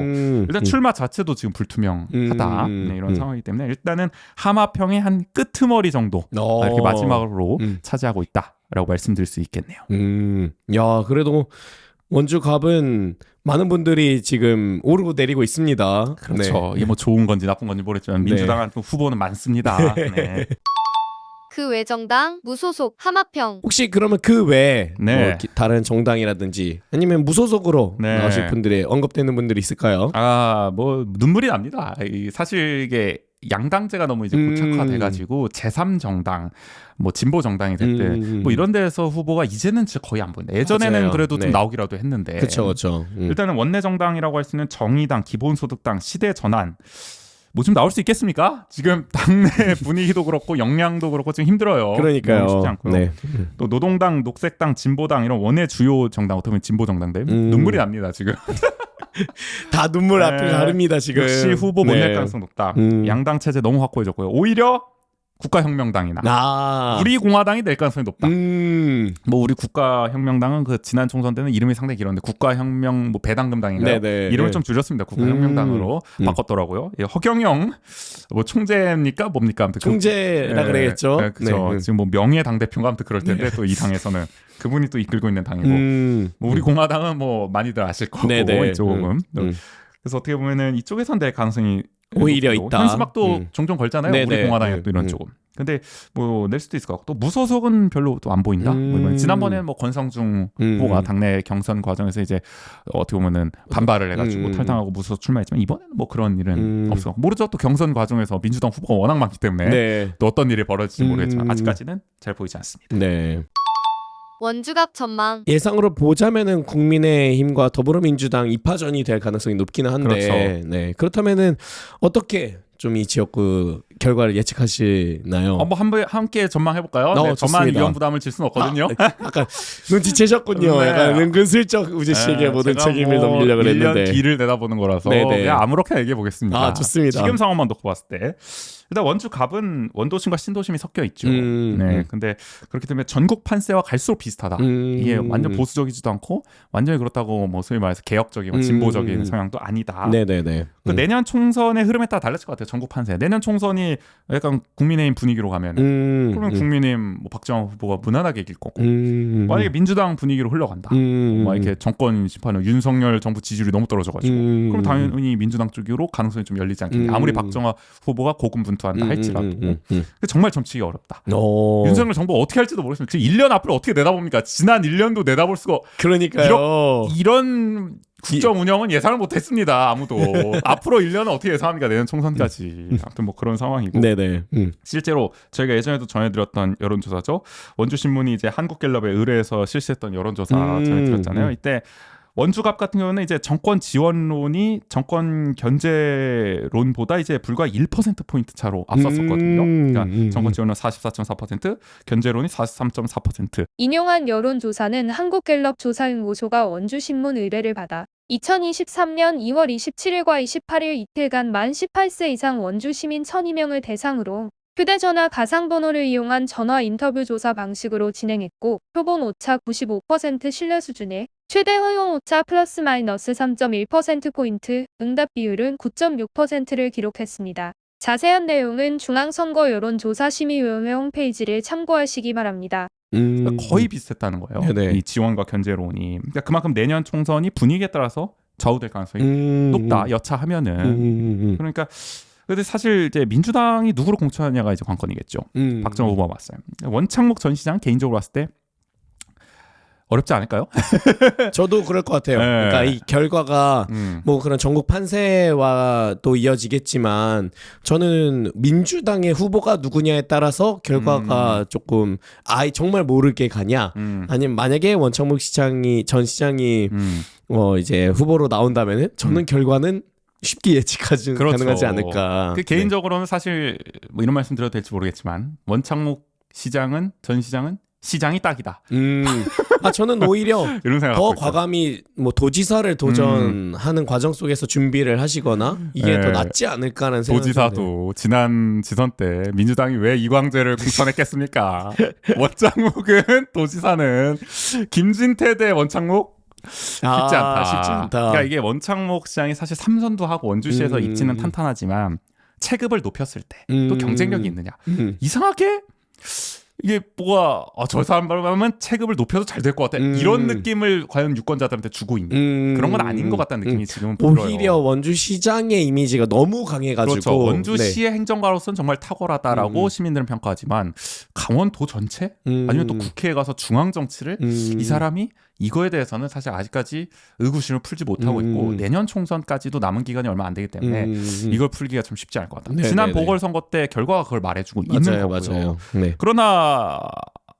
일단 출마 자체도 지금 불투명하다. 이런 상황이기 때문에 일단은 하마평의 한 끄트머리 정도 이렇게 마지막으로 차지하고 있다라고 말씀드릴 수 있겠네요. 야, 그래도 원주 갑은 많은 분들이 지금 오르고 내리고 있습니다. 그렇죠. 이게 뭐 좋은 건지 나쁜 건지 모르겠지만 민주당 후보는 많습니다. 네. 그 외 정당 무소속 하마평. 혹시 그러면 그 외에 뭐 다른 정당이라든지 아니면 무소속으로 나오실 분들이 언급되는 분들이 있을까요? 뭐 눈물이 납니다. 사실 이게 양당제가 너무 이제 고착화돼가지고 제3정당, 뭐 진보 정당이 됐든 뭐 이런 데서 후보가 이제는 진짜 거의 안 보인다. 예전에는 맞아요. 그래도 좀 나오기라도 했는데. 그렇죠. 일단은 원내 정당이라고 할 수 있는 정의당, 기본소득당, 시대전환. 뭐 좀 나올 수 있겠습니까? 지금 당내 분위기도 그렇고 역량도 그렇고 좀 힘들어요. 그러니까요. 쉽지 않고요. 또 노동당, 녹색당, 진보당 이런 원내 주요 정당 어떻게 보면 진보 정당들 눈물이 납니다 지금. 다 눈물 앞이 가릅니다 지금. 역시 후보 못 낼 가능성 높다. 양당 체제 너무 확고해졌고요. 오히려 국가혁명당이나 우리 공화당이 낼 가능성이 높다. 뭐 우리 국가혁명당은 그 지난 총선 때는 이름이 상당히 길었는데 국가혁명 뭐 배당금당인가요? 이름을 좀 줄였습니다. 국가혁명당으로 바꿨더라고요. 허경영 뭐 총재입니까? 뭡니까? 아무튼 총재라 그래야겠죠. 그렇죠. 지금 뭐 명예 당 대표가 아무튼 그럴 텐데 또 이 당에서는 그분이 또 이끌고 있는 당이고 뭐 우리 공화당은 뭐 많이들 아실 거고 이쪽은 그래서 어떻게 보면은 이쪽에선 낼 가능성이 오히려 있다. 현수막도 종종 걸잖아요. 우리 공화당이 또 이런 쪽은. 근데 뭐 낼 수도 있을 것 같고 또 무소속은 별로 또 안 보인다. 뭐 지난번에는 뭐 권성중 후보가 당내 경선 과정에서 이제 어떻게 보면은 반발을 해가지고 탈당하고 무소속 출마했지만 이번에는 뭐 그런 일은 없어. 모르죠. 또 경선 과정에서 민주당 후보가 워낙 많기 때문에 또 어떤 일이 벌어질지 모르겠지만 아직까지는 잘 보이지 않습니다. 원주갑 전망. 예상으로 보자면은 국민의힘과 더불어민주당 2파전이 될 가능성이 높기는 한데 그렇다면은 어떻게 좀 이 지역구 결과를 예측하시나요? 뭐 함께 전망해볼까요? 저만 위험 부담을 질 수는 없거든요. 약간 눈치채셨군요. 약간 은근슬쩍 우재 씨에게 모든 책임을 넘기려고 했는데 1년 뒤를 내다보는 거라서 그냥 아무렇게나 얘기해보겠습니다. 좋습니다. 지금 상황만 놓고 봤을 때 일단 원주갑은 원도심과 신도심이 섞여 있죠. 네, 근데 그렇기 때문에 전국 판세와 갈수록 비슷하다. 이게 완전 보수적이지도 않고 완전히 그렇다고 뭐 소위 말해서 개혁적이고 진보적인 성향도 아니다. 네네네. 그 내년 총선의 흐름에 따라 달라질 것 같아요. 전국 판세. 내년 총선이 약간 국민의힘 분위기로 가면은 그러면 국민의힘 뭐 박정환 후보가 무난하게 이길 거고 만약에 민주당 분위기로 흘러간다. 막 이렇게 정권 심판은 윤석열 정부 지지율이 너무 떨어져가지고 그럼 당연히 민주당 쪽으로 가능성이 좀 열리지 않겠냐. 아무리 박정환 후보가 고군분투한다 할지라도 정말 점치기 어렵다. 윤석열 정부 어떻게 할지도 모르겠습니다. 지금 1년 앞으로 어떻게 내다봅니까? 지난 1년도 내다볼 수가 그러니까요. 이런 국정 운영은 예상을 못했습니다. 아무도. 앞으로 1년은 어떻게 예상합니까? 내년 총선까지. 아무튼 뭐 그런 상황이고. 네네. 실제로 저희가 예전에도 전해드렸던 여론조사죠. 원주신문이 이제 한국갤럽에 의뢰해서 실시했던 여론조사 전해드렸잖아요. 이때 원주갑 같은 경우는 이제 정권 지원론이 정권 견제론보다 이제 불과 1%포인트 차로 앞섰었거든요. 그러니까 정권 지원론 44.4%, 견제론이 43.4%. 인용한 여론조사는 한국갤럽 조사응보소가 원주신문 의뢰를 받아 2023년 2월 27일과 28일 이틀간 만 18세 이상 원주 시민 1,002명을 대상으로 휴대전화 가상번호를 이용한 전화 인터뷰 조사 방식으로 진행했고 표본 오차 95% 신뢰 수준에 최대 허용 오차 플러스 마이너스 3.1%포인트, 응답 비율은 9.6%를 기록했습니다. 자세한 내용은 중앙선거 여론조사심의위원회 홈페이지를 참고하시기 바랍니다. 거의 비슷했다는 거예요. 네네. 이 지원과 견제론이. 그러니까 그만큼 내년 총선이 분위기에 따라서 좌우될 가능성이 높다. 여차하면은. 그러니까 근데 사실 이제 민주당이 누구로 공천하냐가 이제 관건이겠죠. 박정호 후보가 봤어요. 원창목 전 시장 개인적으로 봤을 때 어렵지 않을까요? 저도 그럴 것 같아요. 네. 그러니까 이 결과가 뭐 그런 전국 판세와 또 이어지겠지만 저는 민주당의 후보가 누구냐에 따라서 결과가 조금 정말 모르게 가냐 아니면 만약에 원창목 전 시장이 이제 후보로 나온다면은 저는 결과는 쉽게 예측하지 그렇죠. 가능하지 않을까. 개인적으로는 사실 뭐 이런 말씀 드려도 될지 모르겠지만 원창목 전 시장은 시장이 딱이다. 저는 오히려 이런 생각 더 과감히 뭐 도지사를 도전하는 과정 속에서 준비를 하시거나 이게 더 낫지 않을까라는 생각이 도지사도 지난 지선 때 민주당이 왜 이광재를 공천했겠습니까? 원창목은 도지사는 김진태 대 원창목 쉽지 않다. 그러니까 이게 원창목 시장이 사실 삼선도 하고 원주시에서 입지는 탄탄하지만 체급을 높였을 때 또 경쟁력이 있느냐. 이상하게 이게 뭐가 저 사람 말하면 체급을 높여도 잘 될 것 같아. 이런 느낌을 과연 유권자들한테 주고 있는 그런 건 아닌 것 같다는 느낌이 지금은 보여요. 오히려 원주시장의 이미지가 너무 강해가지고 그렇죠. 원주시의 행정가로서는 정말 탁월하다라고 시민들은 평가하지만 강원도 전체 아니면 또 국회에 가서 중앙 정치를 이 사람이 이거에 대해서는 사실 아직까지 의구심을 풀지 못하고 있고 내년 총선까지도 남은 기간이 얼마 안 되기 때문에 이걸 풀기가 좀 쉽지 않을 것 같다. 네네네. 지난 보궐선거 때 결과가 그걸 말해주고 있는 거고요. 맞아요. 네. 그러나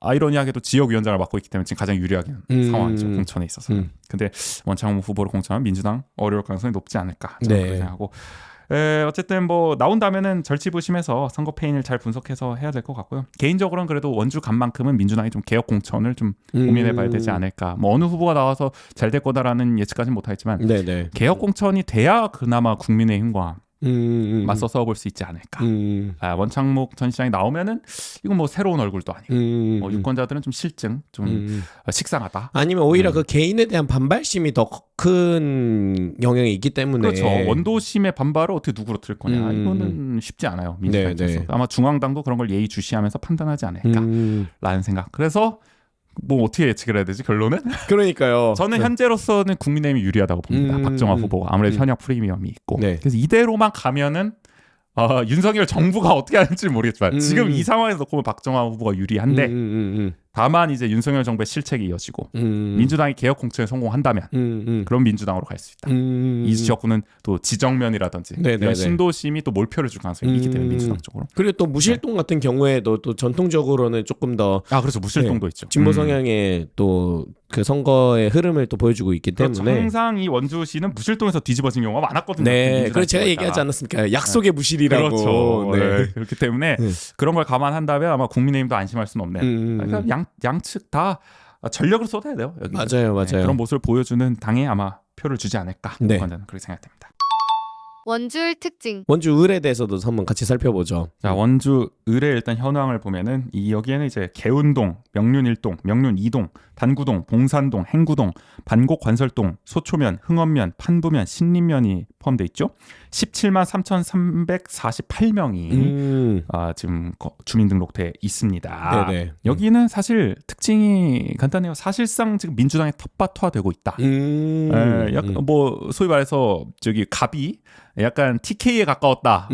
아이러니하게도 지역위원장을 맡고 있기 때문에 지금 가장 유리한 상황이죠. 공천에 있어서. 근데 원창목 후보를 공천하면 민주당 어려울 가능성이 높지 않을까 저는 그렇게 생각하고 어쨌든 뭐 나온다면은 절치부심해서 선거 패인을 잘 분석해서 해야 될 것 같고요. 개인적으로는 그래도 원주 간만큼은 민주당이 좀 개혁 공천을 좀 고민해봐야 되지 않을까. 뭐 어느 후보가 나와서 잘 될 거다라는 예측까지는 못하겠지만 개혁 공천이 돼야 그나마 국민의힘과 맞서 싸워볼 수 있지 않을까. 원창목 전 시장이 나오면은 이건 뭐 새로운 얼굴도 아니고 뭐 유권자들은 좀 실증, 좀 식상하다. 아니면 오히려 그 개인에 대한 반발심이 더 큰 영향이 있기 때문에 그렇죠. 원도심의 반발을 어떻게 누구로 틀 거냐 이거는 쉽지 않아요. 민주당에서 아마 중앙당도 그런 걸 예의주시하면서 판단하지 않을까라는 생각. 그래서 뭐 어떻게 예측을 해야 되지 결론은? 그러니까요. 저는 현재로서는 국민의힘이 유리하다고 봅니다. 박정환 후보가 아무래도 현역 프리미엄이 있고 그래서 이대로만 가면은 윤석열 정부가 어떻게 하는지 모르겠지만 지금 이 상황에서 놓고 보면 박정환 후보가 유리한데 다만 이제 윤석열 정부의 실책이 이어지고 민주당이 개혁 공천에 성공한다면 그럼 민주당으로 갈 수 있다. 이 지역구는 또 지정면이라든지 이런 신도심이 또 몰표를 줄 가능성이 있기 때문에 민주당 쪽으로. 그리고 또 무실동 같은 경우에도 또 전통적으로는 조금 더 그렇죠. 무실동도 있죠. 진보 성향의 또 그 선거의 흐름을 또 보여주고 있기 때문에 그렇죠. 항상 이 원주시는 무실동에서 뒤집어진 경우가 많았거든요. 그래서 제가 얘기하지 않았습니까? 약속의 무실이라고. 그렇죠. 그렇기 때문에 그런 걸 감안한다면 아마 국민의힘도 안심할 수는 없네요. 그러니까 양측 다 전력을 쏟아야 돼요. 여기. 맞아요. 그런 모습을 보여주는 당에 아마 표를 주지 않을까. 그렇게 생각됩니다. 원주을 특징. 원주 을에 대해서도 한번 같이 살펴보죠. 자, 원주 을의 일단 현황을 보면은 여기에는 이제 개운동, 명륜일동, 명륜이동, 단구동, 봉산동, 행구동, 반곡관설동, 소초면, 흥원면, 판부면, 신림면이 포함되어 있죠. 17만 3,348명이 지금 주민등록돼 있습니다. 네네. 여기는 사실 특징이 간단해요. 사실상 지금 민주당의 텃밭화되고 있다. 약간 뭐 소위 말해서 저기 갑이 약간 TK에 가까웠다.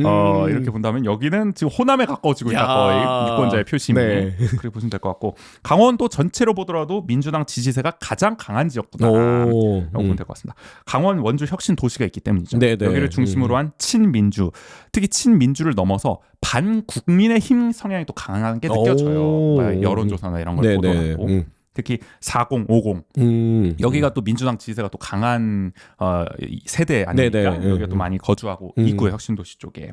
이렇게 본다면 여기는 지금 호남에 가까워지고 있다. 거의 유권자의 표심이. 네. 그렇게 보시면 될 것 같고, 강원도 전체로 보더라도 민주당 지지세가 가장 강한 지역구다라고 보면 될 것 같습니다. 강원 원주 혁신 도시가 있기 때문이죠. 네네. 여기를 중심으로 한 친민주, 특히 친민주를 넘어서 반국민의힘 성향이 또 강한 게 느껴져요. 여론조사나 이런 걸 보더라도. 특히 40, 50 여기가 또 민주당 지지세가 또 강한 세대 아닙니까? 여기가 또 많이 거주하고 있고요. 혁신도시 쪽에.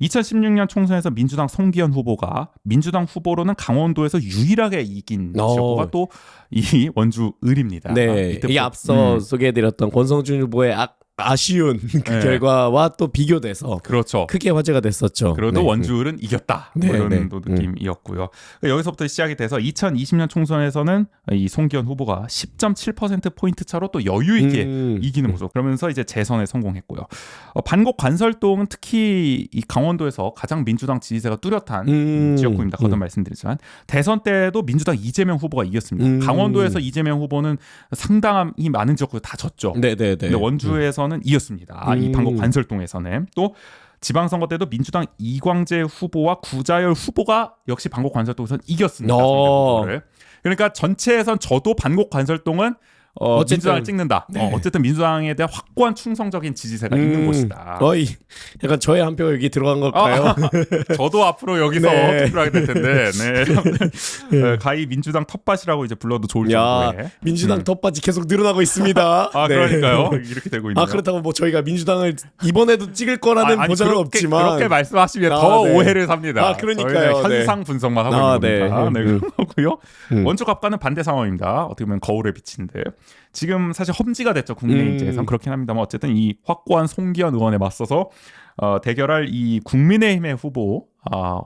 2016년 총선에서 민주당 송기현 후보가 민주당 후보로는 강원도에서 유일하게 이긴 지역구가 또 이 원주 을입니다. 네, 이게 앞서 소개해드렸던 권성준 후보의 아쉬운 그 결과와 또 비교돼서 그렇죠. 크게 화제가 됐었죠. 그래도 원주을은 이겼다. 이런 느낌이었고요. 여기서부터 시작이 돼서 2020년 총선에서는 이 송기현 후보가 10.7% 차로 또 여유 있게 이기는 모습. 그러면서 이제 재선에 성공했고요. 반곡 관설동은 특히 이 강원도에서 가장 민주당 지지세가 뚜렷한 지역구입니다. 거듭 말씀드리지만 대선 때도 민주당 이재명 후보가 이겼습니다. 강원도에서 이재명 후보는 상당히 많은 지역구 다 졌죠. 근데 원주에서 는 이었습니다. 이 반곡 관설동에서는 또 지방선거 때도 민주당 이광재 후보와 구자열 후보가 역시 반곡 관설동에서는 이겼습니다. 그러니까 전체에선 저도 반곡 관설동은 민주당을 찍는다. 어쨌든 민주당에 대한 확고한 충성적인 지지세가 있는 곳이다. 거의 약간 저의 한 표 여기 들어간 걸까요? 저도 앞으로 여기서 투표하게 될 텐데, 가히 민주당 텃밭이라고 이제 불러도 좋을 정도의. 민주당 텃밭이 계속 늘어나고 있습니다. 그러니까요. 이렇게 되고 있네요. 그렇다고 뭐 저희가 민주당을 이번에도 찍을 거라는 보장은 없지만 그렇게 말씀하시면 더 오해를 삽니다. 그러니까요. 현상 분석만 하고 있는 겁니다. 그런 거고요. 원주 갑과는 반대 상황입니다. 어떻게 보면 거울에 비치는데. 지금 사실 험지가 됐죠. 국민의힘 입장에서는 그렇긴 합니다만 어쨌든 이 확고한 송기현 의원에 맞서서 대결할 이 국민의힘의 후보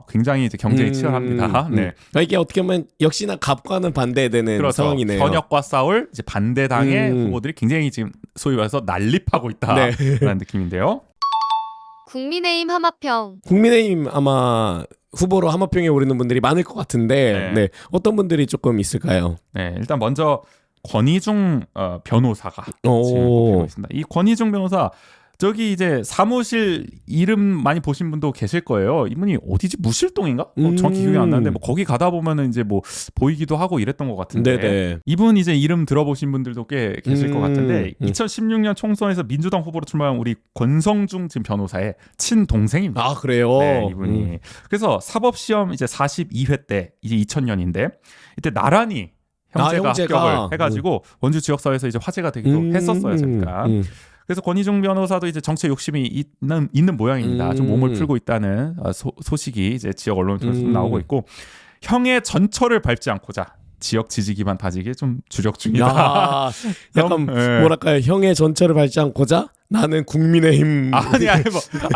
굉장히 이제 경쟁이 치열합니다. 이게 어떻게 보면 역시나 갑과는 반대되는 상황이네요. 현역과 싸울 이제 반대당의 후보들이 굉장히 지금 소위 말해서 난립하고 있다라는 느낌인데요. 국민의힘 하마평. 국민의힘 아마 후보로 하마평에 오르는 분들이 많을 것 같은데 어떤 분들이 조금 있을까요? 일단 먼저 권희중 변호사가 지금 뽑히고 있습니다. 이 권희중 변호사 저기 이제 사무실 이름 많이 보신 분도 계실 거예요. 이분이 어디지? 무실동인가? 정확히 기억이 안 나는데 뭐 거기 가다 보면은 이제 뭐 보이기도 하고 이랬던 것 같은데 이분 이제 이름 들어보신 분들도 꽤 계실 것 같은데 2016년 총선에서 민주당 후보로 출마한 우리 권성중 지금 변호사의 친동생입니다. 그래요? 이분이. 그래서 사법시험 이제 42회 때 이제 2000년인데 이때 나란히 형제가 합격을 해가지고 원주 지역사회에서 이제 화제가 되기도 했었어요, 제가. 그래서 권희중 변호사도 이제 정치 욕심이 있는 모양입니다. 좀 몸을 풀고 있다는 소식이 이제 지역 언론을 통해서 나오고 있고, 형의 전철을 밟지 않고자 지역 지지 기반 다지기에 좀 주력 중이다. 약간 뭐랄까요, 형의 전철을 밟지 않고자 나는 국민의힘 아니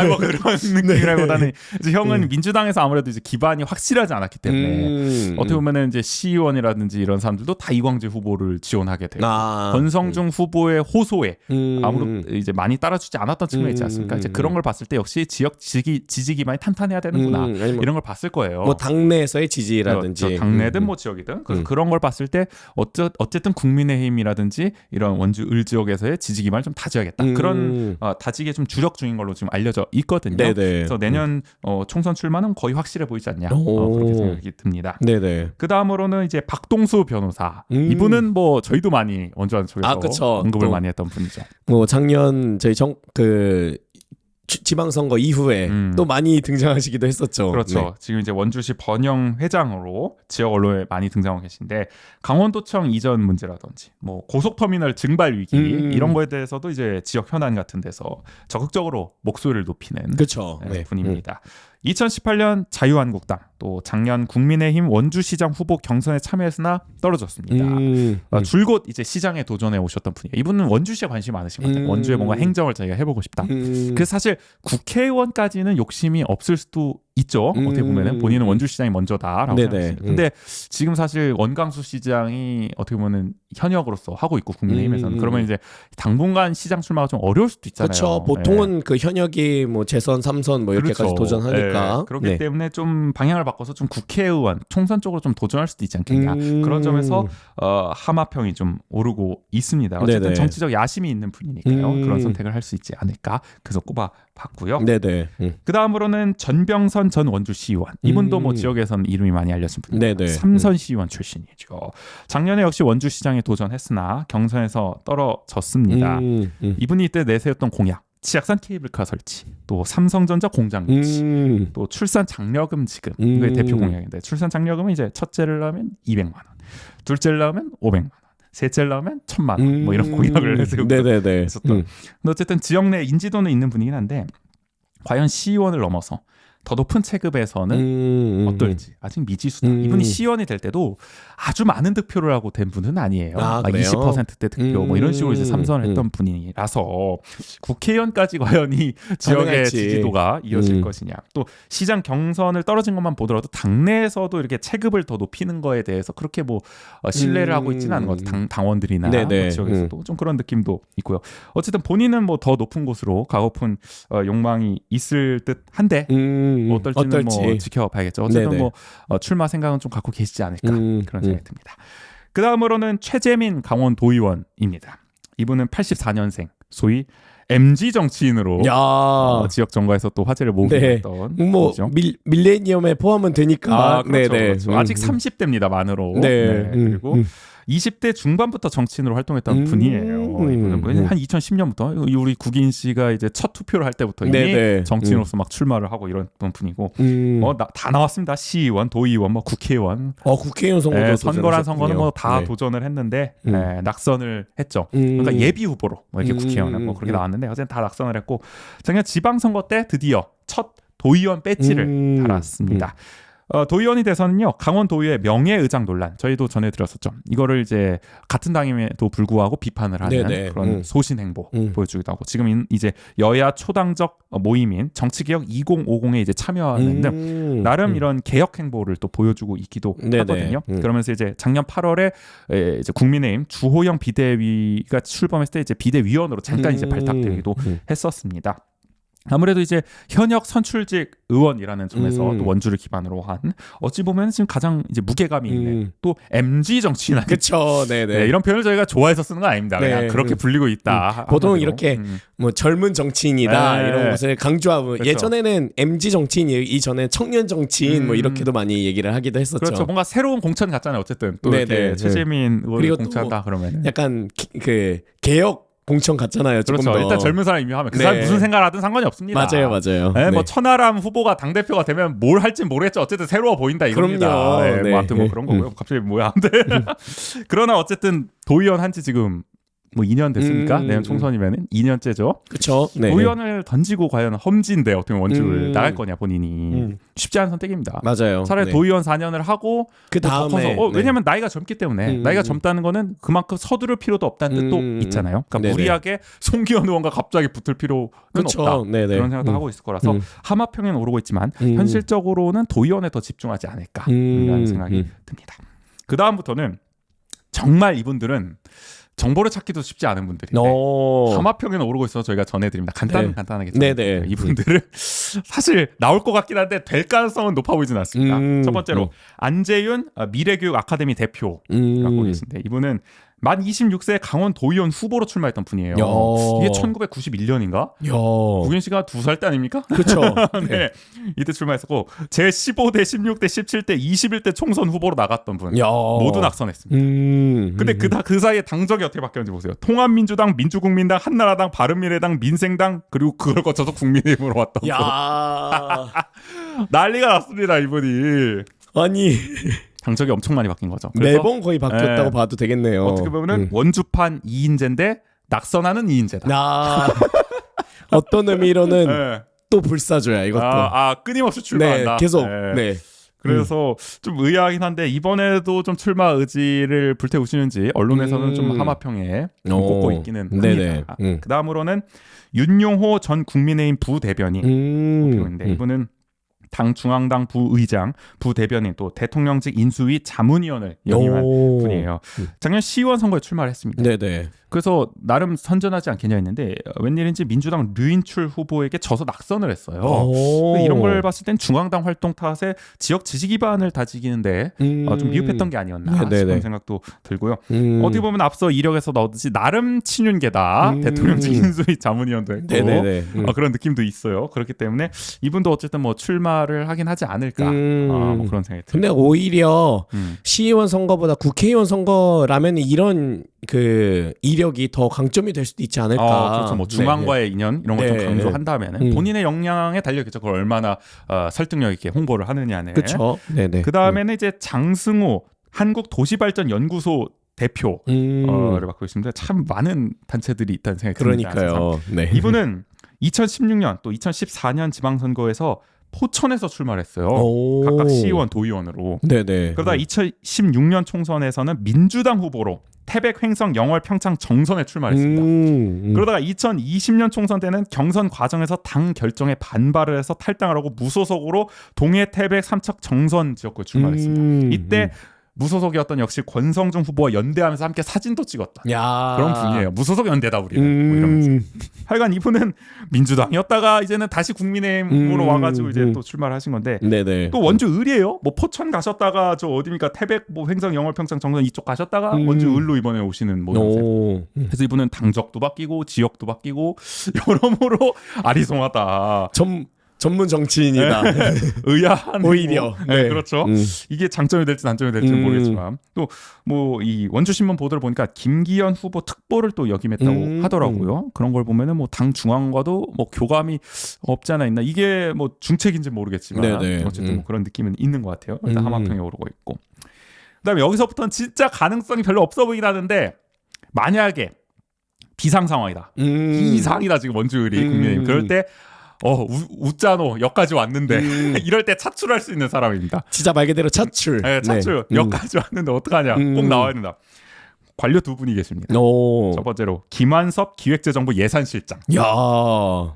뭐 그런 느낌이라기보다는 이제 형은 민주당에서 아무래도 이제 기반이 확실하지 않았기 때문에 어떻게 보면은 이제 시의원이라든지 이런 사람들도 다 이광재 후보를 지원하게 되고 권성중 후보의 호소에 아무래도 이제 많이 따라주지 않았던 측면이 있지 않습니까? 이제 그런 걸 봤을 때 역시 지역 지지 기반이 탄탄해야 되는구나 이런 걸 봤을 거예요. 뭐 당내에서의 지지라든지 그렇죠. 당내든 뭐 지역이든 그래서 그런 걸 봤을 때 어쨌든 국민의힘이라든지 이런 원주 을 지역에서의 지지 기반을 좀 다져야겠다. 그런 다지기에 좀 주력 중인 걸로 지금 알려져 있거든요. 그래서 내년 총선 출마는 거의 확실해 보이지 않냐 그렇게 생각이 듭니다. 그 다음으로는 이제 박동수 변호사. 이분은 뭐 저희도 많이 원주한 쪽에서 언급을 많이 했던 분이죠. 뭐 작년 저희 지방선거 이후에 또 많이 등장하시기도 했었죠. 그렇죠. 지금 이제 원주시 번영 회장으로 지역 언론에 많이 등장하고 계신데 강원도청 이전 문제라든지 뭐 고속터미널 증발 위기 이런 거에 대해서도 이제 지역 현안 같은 데서 적극적으로 목소리를 높이는 분입니다. 2018년 자유한국당 또 작년 국민의힘 원주시장 후보 경선에 참여했으나 떨어졌습니다. 줄곧 이제 시장에 도전해 오셨던 분이에요. 이분은 원주시에 관심이 많으신 것 같아요. 원주에 뭔가 행정을 자기가 해보고 싶다. 그 사실 국회의원까지는 욕심이 없을 수도 있죠. 어떻게 보면은 본인은 원주시장이 먼저다라고 생각했습니다. 근데 지금 사실 원광수 시장이 어떻게 보면은 현역으로서 하고 있고 국민의힘에서는 그러면 이제 당분간 시장 출마가 좀 어려울 수도 있잖아요. 그렇죠. 보통은 그 현역이 뭐 재선, 3선 뭐 이렇게까지 도전하니까. 그렇기 때문에 좀 방향을 바꿔서 좀 국회의원 총선 쪽으로 좀 도전할 수도 있지 않겠냐. 그런 점에서 하마평이 좀 오르고 있습니다. 어쨌든 정치적 야심이 있는 분이니까요. 그런 선택을 할 수 있지 않을까. 그래서 꼽아봤고요. 그 다음으로는 전병선 전 원주시의원. 이분도 뭐 지역에서는 이름이 많이 알려진 분입니다. 삼선 시의원 출신이죠. 작년에 역시 원주시장에 도전했으나 경선에서 떨어졌습니다. 이분이 이때 내세웠던 공약. 치악산 케이블카 설치, 또 삼성전자 공장 유치, 또 출산 장려금 지급 이게 대표 공약인데 출산 장려금은 이제 첫째를 낳으면 200만 원, 둘째를 낳으면 500만 원, 셋째를 낳으면 1000만 원 뭐 이런 공약을 했었던. 근데 어쨌든 지역 내 인지도는 있는 분이긴 한데 과연 시의원을 넘어서 더 높은 체급에서는 어떨지 아직 미지수다. 이분이 시의원이 될 때도 아주 많은 득표를 하고 된 분은 아니에요. 20%대 득표 뭐 이런 식으로 이제 삼선을 했던 분이라서 국회의원까지 과연 이 지역의 지지도가 이어질 것이냐. 또 시장 경선을 떨어진 것만 보더라도 당내에서도 이렇게 체급을 더 높이는 거에 대해서 그렇게 뭐 신뢰를 하고 있지는 않은 것 같아요. 당원들이나 뭐 지역에서도 좀 그런 느낌도 있고요. 어쨌든 본인은 뭐 더 높은 곳으로 가고픈 욕망이 있을 듯 한데 어떨지는 뭐 지켜봐야겠죠. 어쨌든 뭐 출마 생각은 좀 갖고 계시지 않을까 그런 생각이 듭니다. 그 다음으로는 최재민 강원도의원입니다. 이분은 84년생 소위 MZ 정치인으로 지역 정가에서 또 화제를 모으게 했던 뭐 밀레니엄에 포함은 되니까 그렇죠. 아직 30대입니다 만으로. 그리고 20대 중반부터 정치인으로 활동했던 분이에요. 이분은 한 2010년부터 우리 국인 씨가 이제 첫 투표를 할 때부터 이미 정치인으로서 막 출마를 하고 이런 분이고 다 나왔습니다. 시의원, 도의원, 뭐 국회의원. 국회의원 선거도 선거란 선거는 뭐 다 도전을 했는데 낙선을 했죠. 그러니까 예비 후보로 뭐 이렇게 국회의원은 뭐 그렇게 나왔는데 어쨌든 다 낙선을 했고 작년 지방선거 때 드디어 첫 도의원 배지를 달았습니다. 도의원이 돼서는요 강원도의회 명예의장 논란 저희도 전해드렸었죠. 이거를 이제 같은 당임에도 불구하고 비판을 하는 그런 소신 행보 보여주기도 하고 지금 이제 여야 초당적 모임인 정치개혁 2050에 이제 참여하는 등 나름 이런 개혁 행보를 또 보여주고 있기도 하거든요. 그러면서 이제 작년 8월에 이제 국민의힘 주호영 비대위가 출범했을 때 이제 비대위원으로 잠깐 이제 발탁되기도 했었습니다. 아무래도 이제 현역 선출직 의원이라는 점에서 또 원주를 기반으로 한 어찌 보면 지금 가장 이제 무게감이 있는 또 MZ 정치인 그렇죠. 이런 표현을 저희가 좋아해서 쓰는 건 아닙니다. 그냥 그렇게 불리고 있다. 보통 이렇게 뭐 젊은 정치인이다 이런 것을 강조하고 예전에는 MZ 정치인 이전에 청년 정치인 뭐 이렇게도 많이 얘기를 하기도 했었죠. 그렇죠. 뭔가 새로운 공천 같잖아요. 어쨌든 또 이렇게 최재민 의원 공천다 그러면 약간 그 개혁 공천 같잖아요. 조금 그렇죠. 더. 일단 젊은 사람 임명하면 그 사람 무슨 생각을 하든 상관이 없습니다. 맞아요. 뭐 천하람 후보가 당 대표가 되면 뭘 할진 모르겠죠. 어쨌든 새로워 보인다 이겁니다. 뭐 아무튼 뭐 그런 거고요. 갑자기 뭐야? 그러나 어쨌든 도의원 한지 지금 뭐 2년 됐습니까? 내년 총선이면은 2년째죠. 그렇죠. 도의원을 던지고 과연 험지인데 어떻게 원주를 나갈 거냐 본인이 쉽지 않은 선택입니다. 맞아요. 차라리 도의원 4년을 하고 그 다음에 왜냐하면 나이가 젊기 때문에 나이가 젊다는 거는 그만큼 서두를 필요도 없다는 뜻도 있잖아요. 그러니까 무리하게 송기현 의원과 갑자기 붙을 필요는 없다. 그런 생각도 하고 있을 거라서 하마평에는 오르고 있지만 현실적으로는 도의원에 더 집중하지 않을까라는 생각이 듭니다. 그 다음부터는 정말 이분들은 정보를 찾기도 쉽지 않은 분들인데 하마평에는 오르고 있어서 저희가 전해드립니다. 간단하게 이분들을 사실 나올 것 같긴 한데 될 가능성은 높아 보이진 않습니다. 첫 번째로 안재윤 미래교육 아카데미 대표라고 계신데 이분은 만 26세 강원 도의원 후보로 출마했던 분이에요. 이게 1991년인가? 국인 씨가 2살 때 아닙니까? 그렇죠. 이때 출마했었고 제15대, 16대, 17대, 21대 총선 후보로 나갔던 분 모두 낙선했습니다. 근데 그 사이에 당적이 어떻게 바뀌었는지 보세요. 통합민주당, 민주국민당, 한나라당, 바른미래당, 민생당 그리고 그걸 거쳐서 국민의힘으로 왔던 분. 난리가 났습니다 이분이. 아니 당적이 엄청 많이 바뀐 거죠. 매번 거의 바뀌었다고 봐도 되겠네요. 어떻게 보면은 원주판 2인제인데 낙선하는 2인제다. 어떤 의미로는 또 불사조야 이것도. 끊임없이 출마한다. 네, 계속. 네. 네. 그래서 좀 의아하긴 한데 이번에도 좀 출마 의지를 불태우시는지 언론에서는 좀 하마평에 꼽고 있기는 합니다. 그 다음으로는 윤용호 전 국민의힘 부대변인 꼽히는데 이분은 당 중앙당 부의장, 부대변인 또 대통령직 인수위 자문위원을 역임한 분이에요. 작년 시의원 선거에 출마를 했습니다. 네네. 그래서 나름 선전하지 않겠냐 했는데 웬일인지 민주당 류인출 후보에게 져서 낙선을 했어요. 이런 걸 봤을 땐 중앙당 활동 탓에 지역 지지 기반을 다지기는데 좀 미흡했던 게 아니었나 싶은 생각도 들고요. 어떻게 보면 앞서 이력에서 나오듯이 나름 친윤계다. 대통령직 인수위 자문위원도 했고 그런 느낌도 있어요. 그렇기 때문에 이분도 어쨌든 뭐 출마를 하긴 하지 않을까 뭐 그런 생각이 듭니다. 근데 오히려 시의원 선거보다 국회의원 선거라면 이런 그 이력이 더 강점이 될 수도 있지 않을까. 그렇죠. 뭐 중앙과의 인연 이런 걸 좀 강조한다면 본인의 역량에 달려있죠. 그걸 얼마나 설득력 있게 홍보를 하느냐는. 그렇죠. 그 다음에는 이제 장승호 한국도시발전연구소 대표를 맡고 있습니다. 참 많은 단체들이 있다는 생각이 듭니다. 그러니까요. 네. 이분은 2016년 또 2014년 지방선거에서 포천에서 출마했어요. 각각 시의원, 도의원으로. 그러다 2016년 총선에서는 민주당 후보로 태백, 횡성, 영월, 평창 정선에 출마했습니다. 그러다가 2020년 총선 때는 경선 과정에서 당 결정에 반발을 해서 탈당을 하고 무소속으로 동해, 태백, 삼척 정선 지역구에 출마했습니다. 이때 무소속이었던 역시 권성중 후보와 연대하면서 함께 사진도 찍었던 그런 분이에요. 무소속 연대다 우리는 뭐 이러면서. 하여간 이분은 민주당이었다가 이제는 다시 국민의힘으로 와가지고 이제 또 출마를 하신 건데 또 원주 을이에요. 뭐 포천 가셨다가 저 어디입니까 태백, 뭐 횡성, 영월, 평창, 정선 이쪽 가셨다가 원주 을로 이번에 오시는 모양새. 그래서 이분은 당적도 바뀌고 지역도 바뀌고 여러모로 아리송하다. 전문 정치인이다. 의아한 오히려. 네, 그렇죠. 이게 장점이 될지 단점이 될지 모르겠지만 또 뭐 이 원주신문 보도를 보니까 김기현 후보 특보를 또 역임했다고 하더라고요. 그런 걸 보면은 뭐 당 중앙과도 뭐 교감이 없지 않아 있나. 이게 뭐 중책인지 모르겠지만 어쨌든 뭐 그런 느낌은 있는 것 같아요. 일단 하마평에 오르고 있고. 그다음에 여기서부터는 진짜 가능성이 별로 없어 보이긴 하는데 만약에 비상 상황이다. 비상이다 지금 원주을이 국민의힘. 그럴 때 웃자노 역까지 왔는데 이럴 때 차출할 수 있는 사람입니다. 진짜 말 그대로 차출. 네, 차출. 역까지 왔는데 어떡하냐. 꼭 나와야 된다. 관료 두 분이 계십니다. 첫 번째로 김한섭 기획재정부 예산실장.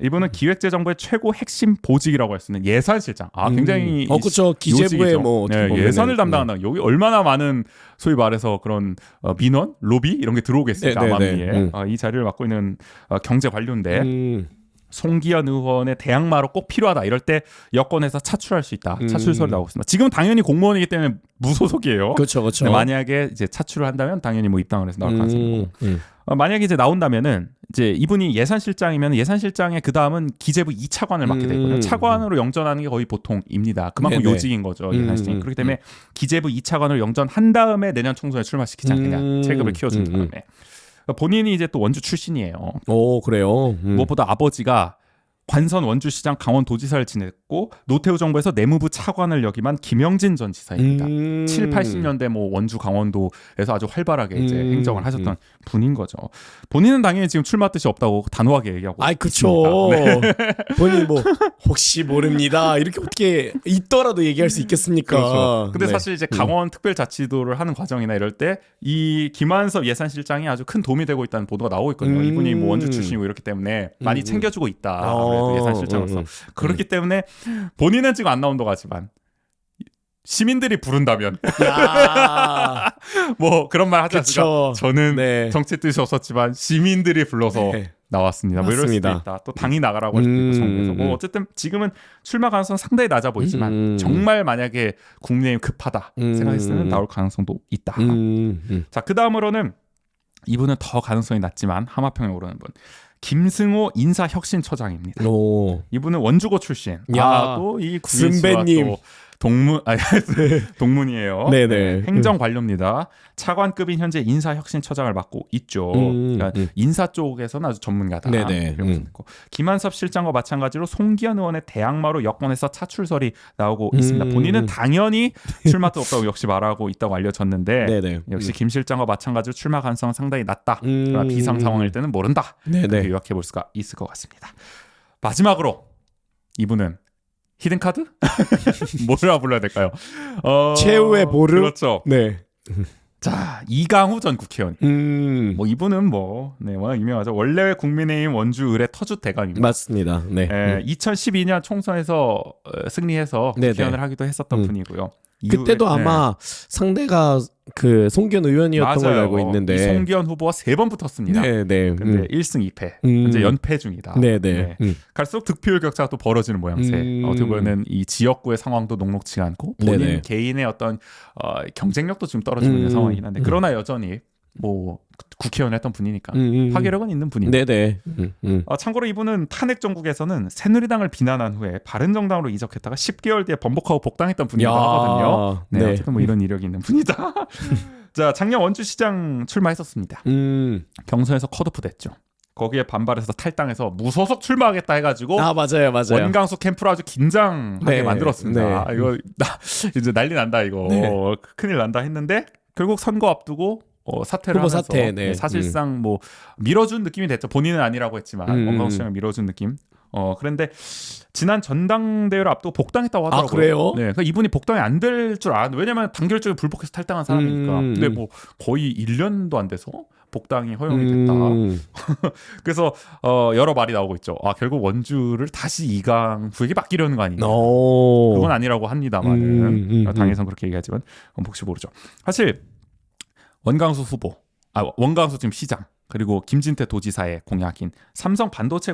이분은 기획재정부의 최고 핵심 보직이라고 할 수 있는 예산실장. 굉장히 그렇죠. 기재부의 뭐 예산을 담당한다. 여기 얼마나 많은 소위 말해서 그런 민원, 로비 이런 게 들어오겠습니까? 마음위에. 이 자리를 맡고 있는 경제 관료인데 송기현 의원의 대항마로 꼭 필요하다. 이럴 때 여권에서 차출할 수 있다. 차출설이 나오고 있습니다. 지금 당연히 공무원이기 때문에 무소속이에요. 그렇죠. 만약에 이제 차출을 한다면 당연히 뭐 입당을 해서 나올 가능성이 있고. 만약에 이제 나온다면은 이제 이분이 예산실장이면 예산실장의 그 다음은 기재부 2차관을 맡게 되거든요. 차관으로 영전하는 게 거의 보통입니다. 그만큼 요직인 거죠. 예산실장이. 그렇기 때문에 기재부 2차관을 영전한 다음에 내년 총선에 출마시키지 않겠냐. 체급을 키워준 다음에. 본인이 이제 또 원주 출신이에요. 그래요. 무엇보다 아버지가 관선 원주시장 강원도지사를 지냈고 노태우 정부에서 내무부 차관을 역임한 김영진 전 지사입니다. 7, 80년대 뭐 원주 강원도에서 아주 활발하게 이제 행정을 하셨던 분인 거죠. 본인은 당연히 지금 출마 뜻이 없다고 단호하게 얘기하고 그렇죠. 본인 뭐 혹시 모릅니다. 이렇게 어떻게 있더라도 얘기할 수 있겠습니까? 그렇죠. 근데 사실 이제 강원 특별자치도를 하는 과정이나 이럴 때 이 김한섭 예산실장이 아주 큰 도움이 되고 있다는 보도가 나오고 있거든요. 이분이 뭐 원주 출신이고 이렇기 때문에 많이 챙겨주고 있다. 예산실장으로서. 그렇기 때문에 본인은 지금 안 나온다고 하지만 시민들이 부른다면 뭐 그런 말 하지 않습니까? 저는 정치 뜻이 없었지만 시민들이 불러서 나왔습니다. 뭐 이럴 수도 있다. 또 당이 나가라고 할 수도 있고 정부에서. 뭐 어쨌든 지금은 출마 가능성은 상당히 낮아 보이지만 정말 만약에 국민의힘 급하다 생각했을 때는 나올 가능성도 있다. 자, 그 다음으로는 이분은 더 가능성이 낮지만 하마평에 오르는 분. 김승호 인사혁신처장입니다. 이분은 원주고 출신. 또 이 선배님. 동문이에요. 네네. 행정 관료입니다. 차관급인 현재 인사혁신처장을 맡고 있죠. 그러니까 인사 쪽에서는 아주 전문가다. 김한섭 실장과 마찬가지로 송기현 의원의 대항마로 여권에서 차출설이 나오고 있습니다. 본인은 당연히 출마도 없다고 역시 말하고 있다고 알려졌는데 역시 김 실장과 마찬가지로 출마 가능성은 상당히 낮다. 그러나 비상 상황일 때는 모른다. 이렇게 요약해 볼 수가 있을 것 같습니다. 마지막으로 이분은 히든 카드? 뭐라 불러야 될까요? 최후의 보르? 그렇죠. 네. 자, 이강우 전 국회의원. 뭐 이분은 뭐 유명하죠. 원래 국민의힘 원주 의뢰 터주 대감입니다. 맞습니다. 네. 2012년 총선에서 승리해서 국회의원을 하기도 했었던 분이고요. 그때도 아마 상대가 그 송기현 의원이었던 걸로 알고 있는데 송기현 후보와 3번 붙었습니다. 네네. 근데 1승 2패. 현재 연패 중이다. 네네. 갈수록 득표율 격차가 또 벌어지는 모양새. 어떻게 보면 이 지역구의 상황도 녹록치 않고 본인 네네. 개인의 어떤 경쟁력도 지금 떨어지고 있는 상황이긴 한데 그러나 여전히 뭐 국회의원 했던 분이니까 파괴력은 있는 분입니다. 네네. 참고로 이분은 탄핵 정국에서는 새누리당을 비난한 후에 바른정당으로 이적했다가 10개월 뒤에 번복하고 복당했던 분이기도 하거든요. 네, 네. 어쨌든 뭐 이런 이력이 있는 분이다. 자, 작년 원주시장 출마했었습니다. 경선에서 컷오프 됐죠. 거기에 반발해서 탈당해서 무소속 출마하겠다 해가지고 맞아요. 원광수 캠프를 아주 긴장하게 네. 만들었습니다. 네. 이거 이제 난리 난다 이거. 네. 큰일 난다 했는데 결국 선거 앞두고 사퇴를 후보 하면서 사퇴, 네. 사실상 뭐 밀어준 느낌이 됐죠. 본인은 아니라고 했지만 원광수 시장을 밀어준 느낌. 그런데 지난 전당대회를 앞두고 복당했다고 하더라고요. 그래요? 네, 그러니까 이분이 복당이 안 될 줄 알았는데 왜냐면 단결적으로 불복해서 탈당한 사람이니까. 근데 뭐 거의 1년도 안 돼서 복당이 허용이 됐다. 그래서 여러 말이 나오고 있죠. 결국 원주를 다시 이강수에게 맡기려는 거 아니냐. 그건 아니라고 합니다만은 당에선 그렇게 얘기하지만 혹시 모르죠. 사실 원광수 후보, 원광수 지금 시장 그리고 김진태 도지사의 공약인 삼성 반도체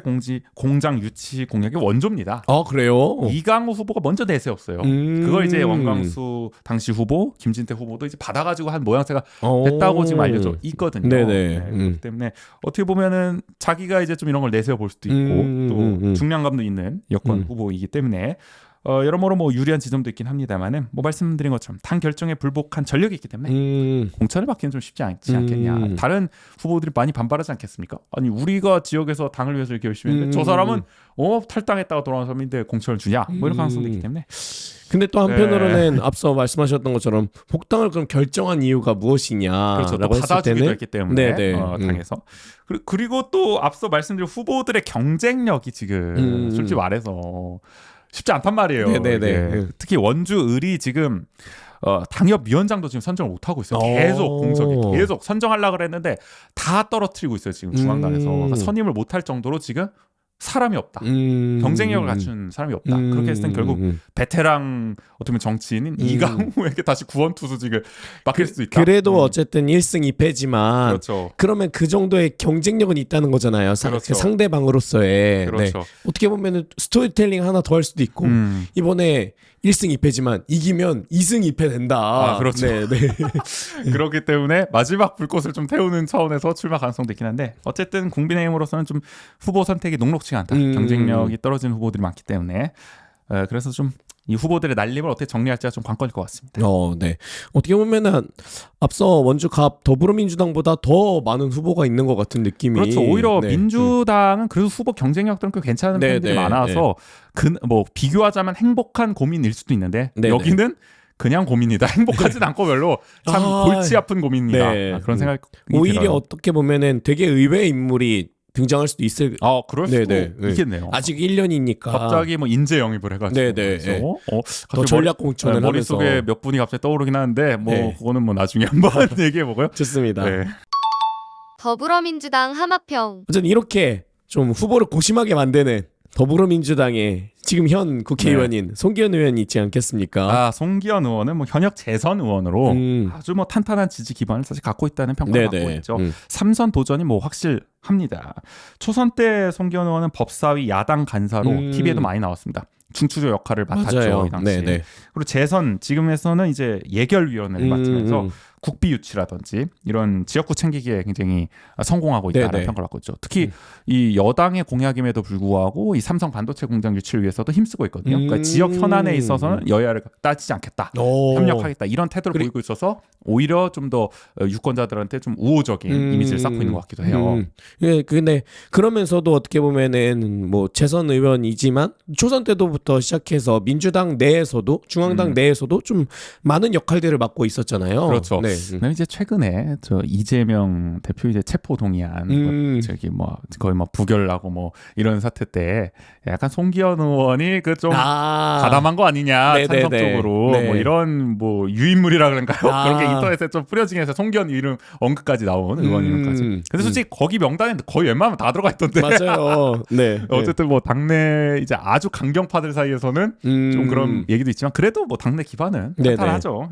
공장 유치 공약의 원조입니다. 그래요? 이강우 후보가 먼저 내세웠어요. 그걸 이제 원광수 당시 후보, 김진태 후보도 이제 받아가지고 한 모양새가 됐다고 지금 알려져 있거든요. 네네. 그렇기 때문에 어떻게 보면은 자기가 이제 좀 이런 걸 내세워 볼 수도 있고 또 중량감도 있는 여권 후보이기 때문에 여러모로 뭐 유리한 지점도 있긴 합니다만은 뭐 말씀드린 것처럼 당 결정에 불복한 전력이 있기 때문에 공천을 받기는 좀 쉽지 않지 않겠냐. 다른 후보들이 많이 반발하지 않겠습니까? 아니 우리가 지역에서 당을 위해서 이렇게 열심히 했는데 저 사람은 탈당했다가 돌아온 사람인데 공천을 주냐? 뭐 이런 가능성도 있기 때문에. 근데 또 한편으로는 앞서 말씀하셨던 것처럼 복당을 그럼 결정한 이유가 무엇이냐? 그렇죠. 또 받아주기도 했기 때문에 당에서. 그리고 또 앞서 말씀드린 후보들의 경쟁력이 지금 솔직히 말해서 쉽지 않단 말이에요. 네네네. 특히 원주을이 지금 당협위원장도 지금 선정을 못 하고 있어요. 계속 공석이 계속 선정하려고 그랬는데 다 떨어뜨리고 있어요. 지금 중앙당에서 그러니까 선임을 못 할 정도로 지금 사람이 없다. 경쟁력을 갖춘 사람이 없다. 그렇게 했을 땐 결국 베테랑 어떻게 보면 정치인인 이강우에게 다시 구원투수 지금 맡길 수도 있다. 그래도 어쨌든 1승 2패지만 그렇죠. 그러면 그 정도의 경쟁력은 있다는 거잖아요. 그렇죠. 그 상대방으로서의. 그렇죠. 네. 어떻게 보면 스토리텔링 하나 더 할 수도 있고 이번에 1승 2패지만 이기면 2승 2패 된다. 그렇죠. 네. 그렇기 때문에 마지막 불꽃을 좀 태우는 차원에서 출마 가능성도 있긴 한데 어쨌든 국민의힘으로서는 좀 후보 선택이 녹록지가 않다. 경쟁력이 떨어지는 후보들이 많기 때문에 그래서 좀 이 후보들의 날림을 어떻게 정리할지가 좀 관건일 것 같습니다. 네. 어떻게 보면은 앞서 원주갑 더불어민주당보다 더 많은 후보가 있는 것 같은 느낌이. 그렇죠. 오히려 민주당은 그래도 후보 경쟁력들은 꽤 괜찮은 편들이 많아서 뭐 비교하자면 행복한 고민일 수도 있는데 여기는 그냥 고민이다. 행복하진 않고 별로 참 골치 아픈 고민이다. 그런 생각이 오히려 들어요. 어떻게 보면은 되게 의외의 인물이 등장할 수도 있을. 그럴 수도 있겠네요. 아직 1년이니까 갑자기 뭐 인재 영입을 해가지고 더 전략 공천을 머릿속에 몇 분이 갑자기 떠오르긴 하는데 뭐 그거는 뭐 나중에 한번 얘기해보고요. 좋습니다. 더불어민주당 하마평. 어쨌든 이렇게 좀 후보를 고심하게 만드는 더불어민주당의 지금 현 국회의원인 송기현 의원이 있지 않겠습니까? 송기현 의원은 뭐 현역 재선 의원으로 아주 뭐 탄탄한 지지 기반을 사실 갖고 있다는 평가를 받고 있죠. 3선 도전이 뭐 확실합니다. 초선 때 송기현 의원은 법사위 야당 간사로 TV에도 많이 나왔습니다. 중추조 역할을 맡았죠. 맞아요. 이 당시. 그리고 재선 지금에서는 이제 예결위원회를 맡으면서 국비 유치라든지 이런 지역구 챙기기에 굉장히 성공하고 있다는 평가를 받고 있죠. 특히 이 여당의 공약임에도 불구하고 이 삼성 반도체 공장 유치를 위해서도 힘쓰고 있거든요. 그러니까 지역 현안에 있어서는 여야를 따지지 않겠다, 협력하겠다 이런 태도를 보이고 있어서 오히려 좀 더 유권자들한테 좀 우호적인 이미지를 쌓고 있는 것 같기도 해요. 근데 그러면서도 어떻게 보면은 뭐 재선 의원이지만 초선 때부터 시작해서 민주당 내에서도 중앙당 내에서도 좀 많은 역할들을 맡고 있었잖아요. 그렇죠. 그다음에 이제 최근에 저 이재명 대표 이제 체포 동의안 저기 뭐 거의 뭐 부결하고 뭐 이런 사태 때 약간 송기현 의원이 그 좀 가담한 거 아니냐 찬성 쪽으로 뭐 이런 뭐 유인물이라 그런가요? 그런 게 인터넷에 좀 뿌려지게 해서 송기현 이름 언급까지 나온 의원 이름까지. 근데 솔직히 거기 명단에 거의 웬만하면 다 들어가 있던데. 맞아요. 네. 어쨌든 뭐 당내 이제 아주 강경파들 사이에서는 좀 그런 얘기도 있지만 그래도 뭐 당내 기반은 탄탄하죠.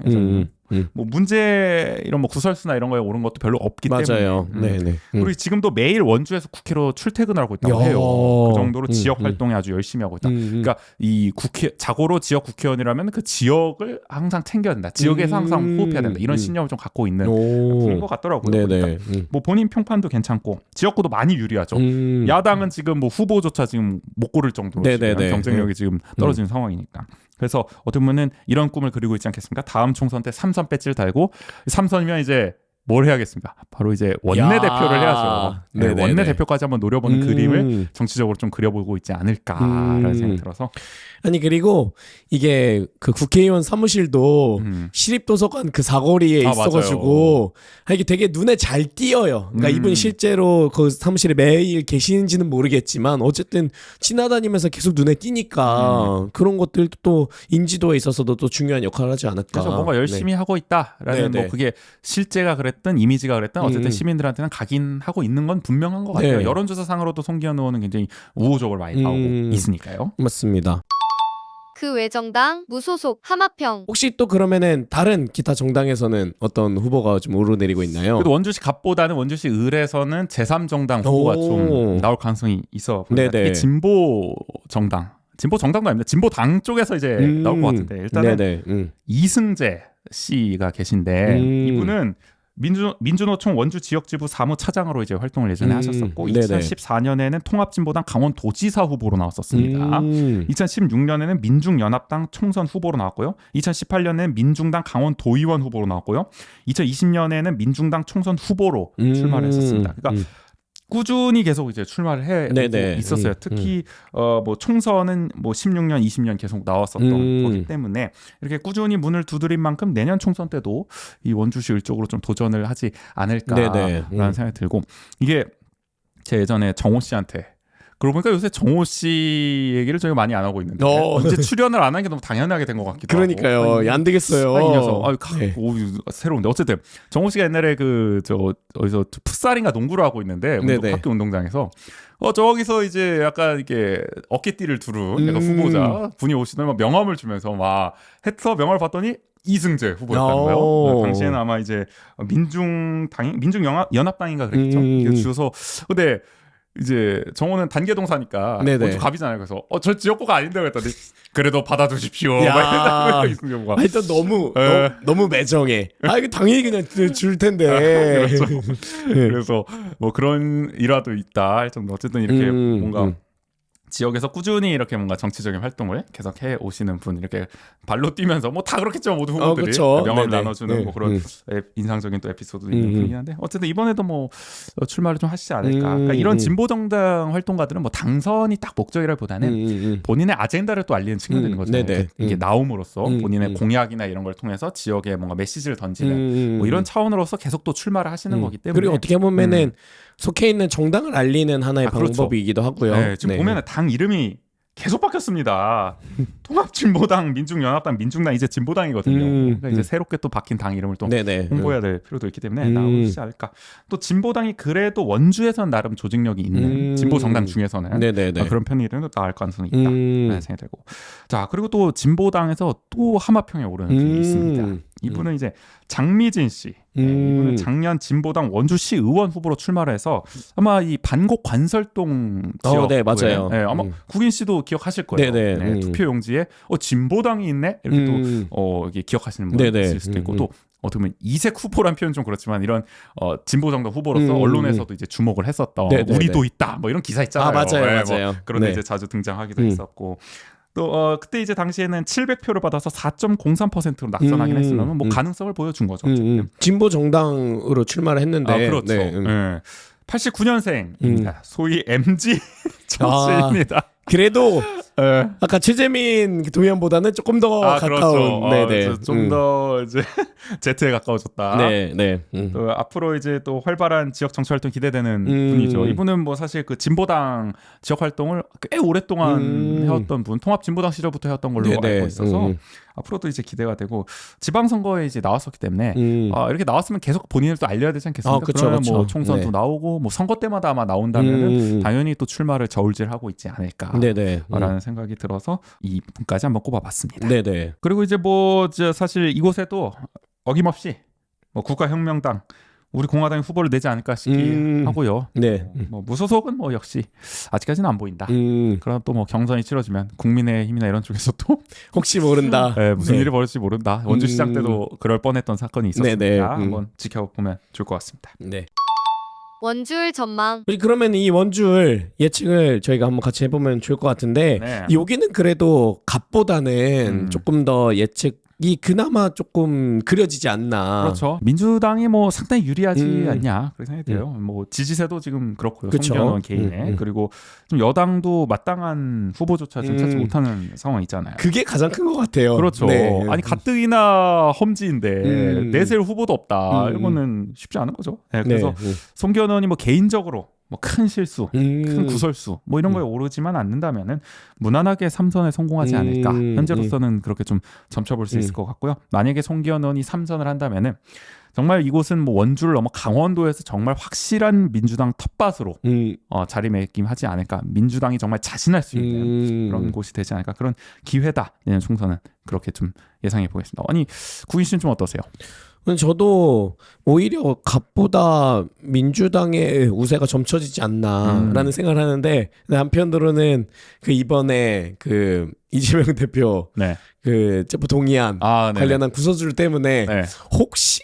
뭐 문제 이런 뭐 구설수나 이런 거에 오른 것도 별로 없기 맞아요. 때문에. 네네. 그리고 지금도 매일 원주에서 국회로 출퇴근을 하고 있다고 해요. 그 정도로 지역 활동에 아주 열심히 하고 있다. 그러니까 이 국회 자고로 지역 국회의원이라면 그 지역을 항상 챙겨야 된다. 지역에서 항상 호흡해야 된다. 이런 신념을 좀 갖고 있는 분인 것 같더라고요. 그러니까 뭐 본인 평판도 괜찮고 지역구도 많이 유리하죠. 야당은 지금 뭐 후보조차 지금 못 고를 정도로 지금 경쟁력이 지금 떨어지는 상황이니까. 그래서 어떻게 보면은 이런 꿈을 그리고 있지 않겠습니까? 다음 총선 때 3선 배지를 달고 3선이면 이제 뭘 해야겠습니까? 바로 이제 원내대표를 해야죠. 원내대표까지 한번 노려보는 그림을 정치적으로 좀 그려보고 있지 않을까라는 생각이 들어서. 아니 그리고 이게 그 국회의원 사무실도 시립도서관 그 사거리에 있어가지고 이게 되게 눈에 잘 띄어요. 그러니까 이분이 실제로 그 사무실에 매일 계시는지는 모르겠지만 어쨌든 지나다니면서 계속 눈에 띄니까 그런 것들도 또 인지도에 있어서도 또 중요한 역할을 하지 않을까. 그래서 뭔가 열심히 하고 있다라는 뭐 그게 실제가 그랬든 이미지가 그랬든 어쨌든 시민들한테는 각인하고 있는 건 분명한 것 같아요. 여론조사상으로도 송기현 의원은 굉장히 우호적으로 많이 나오고 있으니까요. 맞습니다. 그 외정당 무소속 하마평. 혹시 또 그러면은 다른 기타 정당에서는 어떤 후보가 좀 오르내리고 있나요? 그래도 원주시 갑보다는 원주시 을에서는 제3정당 후보가 좀 나올 가능성이 있어. 특히 진보 정당도 아닙니다. 진보당 쪽에서 이제 나올 것 같은데 일단은 이승재 씨가 계신데 이분은 민주노총 원주지역지부 사무차장으로 이제 활동을 예전에 하셨었고 2014년에는 통합진보당 강원도지사 후보로 나왔었습니다. 2016년에는 민중연합당 총선 후보로 나왔고요. 2018년에는 민중당 강원도의원 후보로 나왔고요. 2020년에는 민중당 총선 후보로 출마를 했었습니다. 그러니까 꾸준히 계속 이제 출마를 해 있었어요. 특히 뭐 총선은 뭐 16년, 20년 계속 나왔었던 거기 때문에 이렇게 꾸준히 문을 두드린 만큼 내년 총선 때도 이 원주시 을 쪽으로 좀 도전을 하지 않을까라는 생각이 들고 이게 제 예전에 정호 씨한테 그러고 보니까 요새 정호 씨 얘기를 저희가 많이 안 하고 있는데 이제 출연을 안 하는 게 너무 당연하게 된 것 같기도 하고. 그러니까요. 안 되겠어요. 이 녀석. 새로운데 어쨌든 정호 씨가 옛날에 어디서 풋살인가 농구를 하고 있는데 학교 운동장에서 저기서 이제 약간 이렇게 어깨띠를 두른 약간 후보자 분이 오시더니 명함을 주면서 막 해서 명함을 봤더니 이승재 후보였다는 거예요. 당시에는 아마 이제 민중연합당인가 그랬죠. 주셔서 근데 이제 정호는 단계동 사니까 원주 갑이잖아요. 그래서 저 지역구가 아닌데 그랬더니 그래도 받아주십시오. 일단 너무 매정해. 이거 당연히 그냥 줄 텐데. 그렇죠. 그래서 뭐 그런 일화도 있다 할 정도. 어쨌든 이렇게 뭔가 지역에서 꾸준히 이렇게 뭔가 정치적인 활동을 계속해 오시는 분 이렇게 발로 뛰면서 뭐 다 그렇겠죠 모두 후보들이 명함을 나눠주는 뭐 그런 인상적인 또 에피소드도 있는 분이긴 한데 어쨌든 이번에도 뭐 출마를 좀 하시지 않을까. 그러니까 이런 진보 정당 활동가들은 뭐 당선이 딱 목적이라보다는 본인의 아젠다를 또 알리는 측면이 있는 거죠. 이게 나옴으로써 본인의 공약이나 이런 걸 통해서 지역에 뭔가 메시지를 던지는 뭐 이런 차원으로서 계속 또 출마를 하시는 거기 때문에 그리고 어떻게 보면은 속해 있는 정당을 알리는 하나의 방법이기도 하고요. 지금 보면은 당 이름이 계속 바뀌었습니다. 통합진보당, 민중연합당, 민중당 이제 진보당이거든요. 그러니까 이제 새롭게 또 바뀐 당 이름을 또 홍보해야 될 필요도 있기 때문에 나오시지 않을까. 또 진보당이 그래도 원주에서는 나름 조직력이 있는 진보 정당 중에서는 그런 편이기 때문에 나을 가능성이 있다 생각이 들고. 자 그리고 또 진보당에서 또 하마평에 오르는 분이 있습니다. 이분은 이제 장미진 씨. 이분은 작년 진보당 원주시 의원 후보로 출마를 해서 아마 이 반곡 관설동 지역 맞아요. 아마 국인 씨도 기억하실 거예요. 투표 용지에 진보당이 있네 이렇게 또 이게 기억하시는 분이 있을 수도 있고 또 어떻게 보면 이색 후보란 표현 좀 그렇지만 이런 진보 정당 후보로서 언론에서도 이제 주목을 했었던 우리도 있다 뭐 이런 기사 있잖아요. 맞아요. 뭐 그런데 이제 자주 등장하기도 했었고. 또 그때 이제 당시에는 700표를 받아서 4.03%로 낙선하긴 했으면 뭐 가능성을 보여준 거죠. 진보 정당으로 출마를 했는데 그렇죠. 89년생입니다. 소위 MG 정치입니다. 그래도 아까 최재민 도의원보다는 조금 더 가까운. 그렇죠. 네네. 좀 더 이제 Z에 가까워졌다. 네. 또 앞으로 이제 또 활발한 지역 정치 활동 기대되는 분이죠. 이분은 뭐 사실 그 진보당 지역 활동을 꽤 오랫동안 해왔던 분, 통합 진보당 시절부터 해왔던 걸로 알고 있어서 앞으로도 이제 기대가 되고 지방선거에 이제 나왔었기 때문에 이렇게 나왔으면 계속 본인을 또 알려야 되지 않겠습니까? 그러면 뭐 총선도 나오고 뭐 선거 때마다 아마 나온다면은 당연히 또 출마를 저울질하고 있지 않을까라는 생각이 들어서 이 분까지 한번 꼽아봤습니다. 네네. 그리고 이제 뭐 사실 이곳에도 어김없이 뭐 국가혁명당 우리 공화당이 후보를 내지 않을까 싶기 하고요. 네. 뭐 무소속은 뭐 역시 아직까지는 안 보인다. 그럼 또 뭐 경선이 치러지면 국민의힘이나 이런 쪽에서 또 혹시 모른다. 무슨 일이 벌어질지 모른다. 원주시장 때도 그럴 뻔했던 사건이 있었으니까 한번 지켜보면 좋을 것 같습니다. 네. 원주을 전망. 그러면 이 원주을 예측을 저희가 한번 같이 해보면 좋을 것 같은데 여기는 그래도 갑보다는 조금 더 예측이 그나마 조금 그려지지 않나. 그렇죠. 민주당이 뭐 상당히 유리하지 않냐 그렇게 생각이 돼요. 뭐 지지세도 지금 그렇고요. 송기현 의원 개인의 그리고 좀 여당도 마땅한 후보조차 지금 찾지 못하는 상황이 있잖아요. 그게 가장 큰 것 같아요. 그렇죠. 네. 아니 가뜩이나 험지인데 내세울 후보도 없다. 이런 거는 쉽지 않은 거죠. 네, 그래서 송기현 의원이 뭐 개인적으로 뭐 큰 실수, 큰 구설수 뭐 이런 거에 오르지만 않는다면은 무난하게 3선에 성공하지 않을까. 현재로서는 그렇게 좀 점쳐볼 수 있을 것 같고요. 만약에 송기현 의원이 3선을 한다면은 정말 이곳은 뭐 원주를 넘어 강원도에서 정말 확실한 민주당 텃밭으로 자리매김하지 않을까. 민주당이 정말 자신할 수 있는 그런 곳이 되지 않을까. 그런 기회다. 내년 총선은 그렇게 좀 예상해 보겠습니다. 아니 구인 씨는 좀 어떠세요? 저도 오히려 갑보다 민주당의 우세가 점쳐지지 않나라는 생각을 하는데 한편으로는 그 이번에 그 이재명 대표 그 제프 동의안 관련한 구설수 때문에 혹시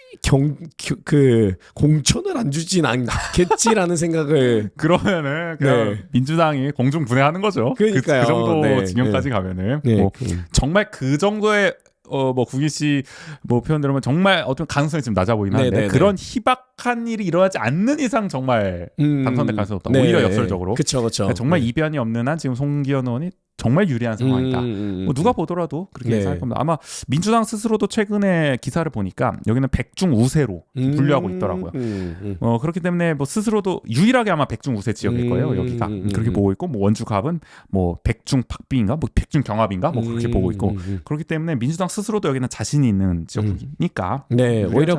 그 공천을 안 주진 않겠지라는 생각을 그러면은 그냥 민주당이 공중 분해하는 거죠. 그러니까요. 그 정도 진영까지 가면은 뭐 정말 그 정도의 뭐 구기 씨 뭐 표현대로면 정말 어떤 가능성이 좀 낮아 보이긴 한데 그런 희박한 일이 일어나지 않는 이상 정말 당선될 가능성이 없다. 오히려 역설적으로. 그렇죠. 정말 이변이 없는 한 지금 송기현 의원이 정말 유리한 상황이다. 뭐 누가 보더라도 그렇게 예상할 겁니다. 아마 민주당 스스로도 최근에 기사를 보니까 여기는 백중 우세로 분류하고 있더라고요. 그렇기 때문에 뭐 스스로도 유일하게 아마 백중 우세 지역일 거예요. 여기가 그렇게 보고 있고 뭐 원주갑은 뭐 백중 pak비인가 뭐 백중 경합인가 뭐 그렇게 보고 있고 그렇기 때문에 민주당 스스로도 여기는 자신이 있는 지역이니까. 오히려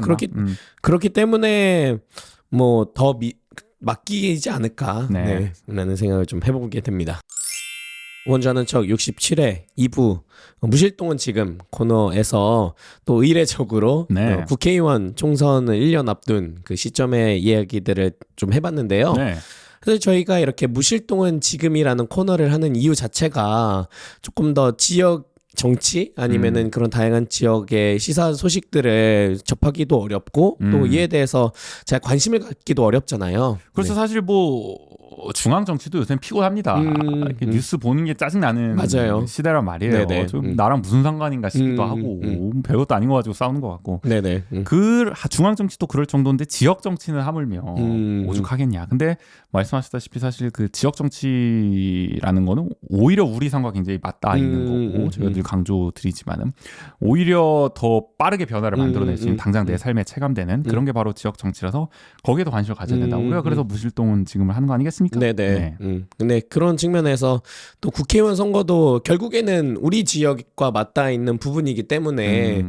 그렇기 때문에 뭐 더 맡기지 않을까 라는 생각을 좀 해보게 됩니다. 원자는 척 67회 2부 무실동은 지금 코너에서 또 의례적으로 국회의원 총선을 1년 앞둔 그 시점의 이야기들을 좀 해봤는데요. 그래서 저희가 이렇게 무실동은 지금이라는 코너를 하는 이유 자체가 조금 더 지역 정치 아니면은 그런 다양한 지역의 시사 소식들을 접하기도 어렵고 또 이에 대해서 잘 관심을 갖기도 어렵잖아요. 그래서 사실 뭐 중앙 정치도 요새는 피곤합니다. 이렇게 뉴스 보는 게 짜증나는 시대란 말이에요. 좀 나랑 무슨 상관인가 싶기도 하고 별것도 아닌 거 가지고 싸우는 것 같고. 그 중앙 정치도 그럴 정도인데 지역 정치는 하물며 오죽하겠냐. 근데 말씀하셨다시피 사실 그 지역 정치라는 거는 오히려 우리 상과 굉장히 맞닿아 있는 거고 저희가 늘 강조드리지만은 오히려 더 빠르게 변화를 만들어낼 수 있는 당장 내 삶에 체감되는 그런 게 바로 지역 정치라서 거기에도 관심을 가져야 된다. 우리가 그래서 무실동은 지금을 하는 거 아니겠습니까? 근데 그런 측면에서 또 국회의원 선거도 결국에는 우리 지역과 맞닿아 있는 부분이기 때문에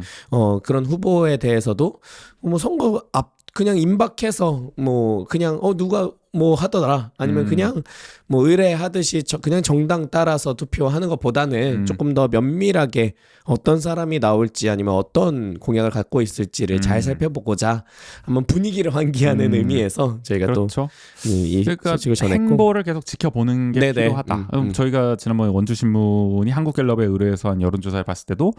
그런 후보에 대해서도 뭐 선거 앞 그냥 임박해서 뭐 그냥 누가 뭐 하더라 아니면 그냥 뭐 의뢰하듯이 그냥 정당 따라서 투표하는 것보다는 조금 더 면밀하게 어떤 사람이 나올지 아니면 어떤 공약을 갖고 있을지를 잘 살펴보고자 한번 분위기를 환기하는 의미에서 저희가 또 이 소식을 전했고 행보를 계속 지켜보는 게 필요하다. 저희가 지난번에 원주신문이 한국갤럽에 의뢰해서 한 여론조사를 봤을 때도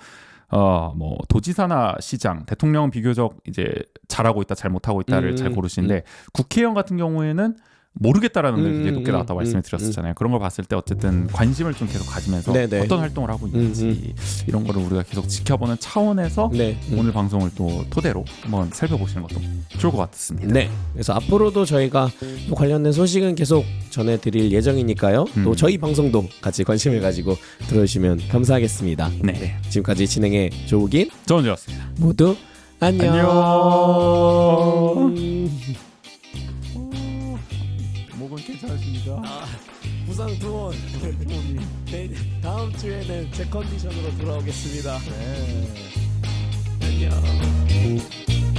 뭐 도지사나 시장, 대통령은 비교적 이제 잘하고 있다, 잘못하고 있다를 잘 고르시는데 국회의원 같은 경우에는 모르겠다라는 의견이 굉장히 높게 나왔다고 말씀을 드렸었잖아요. 그런 걸 봤을 때 어쨌든 관심을 좀 계속 가지면서 네네. 어떤 활동을 하고 있는지 이런 거를 우리가 계속 지켜보는 차원에서 네. 오늘 방송을 또 토대로 한번 살펴보시는 것도 좋을 것 같습니다. 네. 그래서 앞으로도 저희가 또 관련된 소식은 계속 전해드릴 예정이니까요. 또 저희 방송도 같이 관심을 가지고 들어주시면 감사하겠습니다. 네. 지금까지 진행해 조우긴 정은지였습니다. 모두 안녕. 목은 괜찮으십니까? 부상 투혼. 네, 다음 주에는 제 컨디션으로 돌아오겠습니다. 네. 안녕.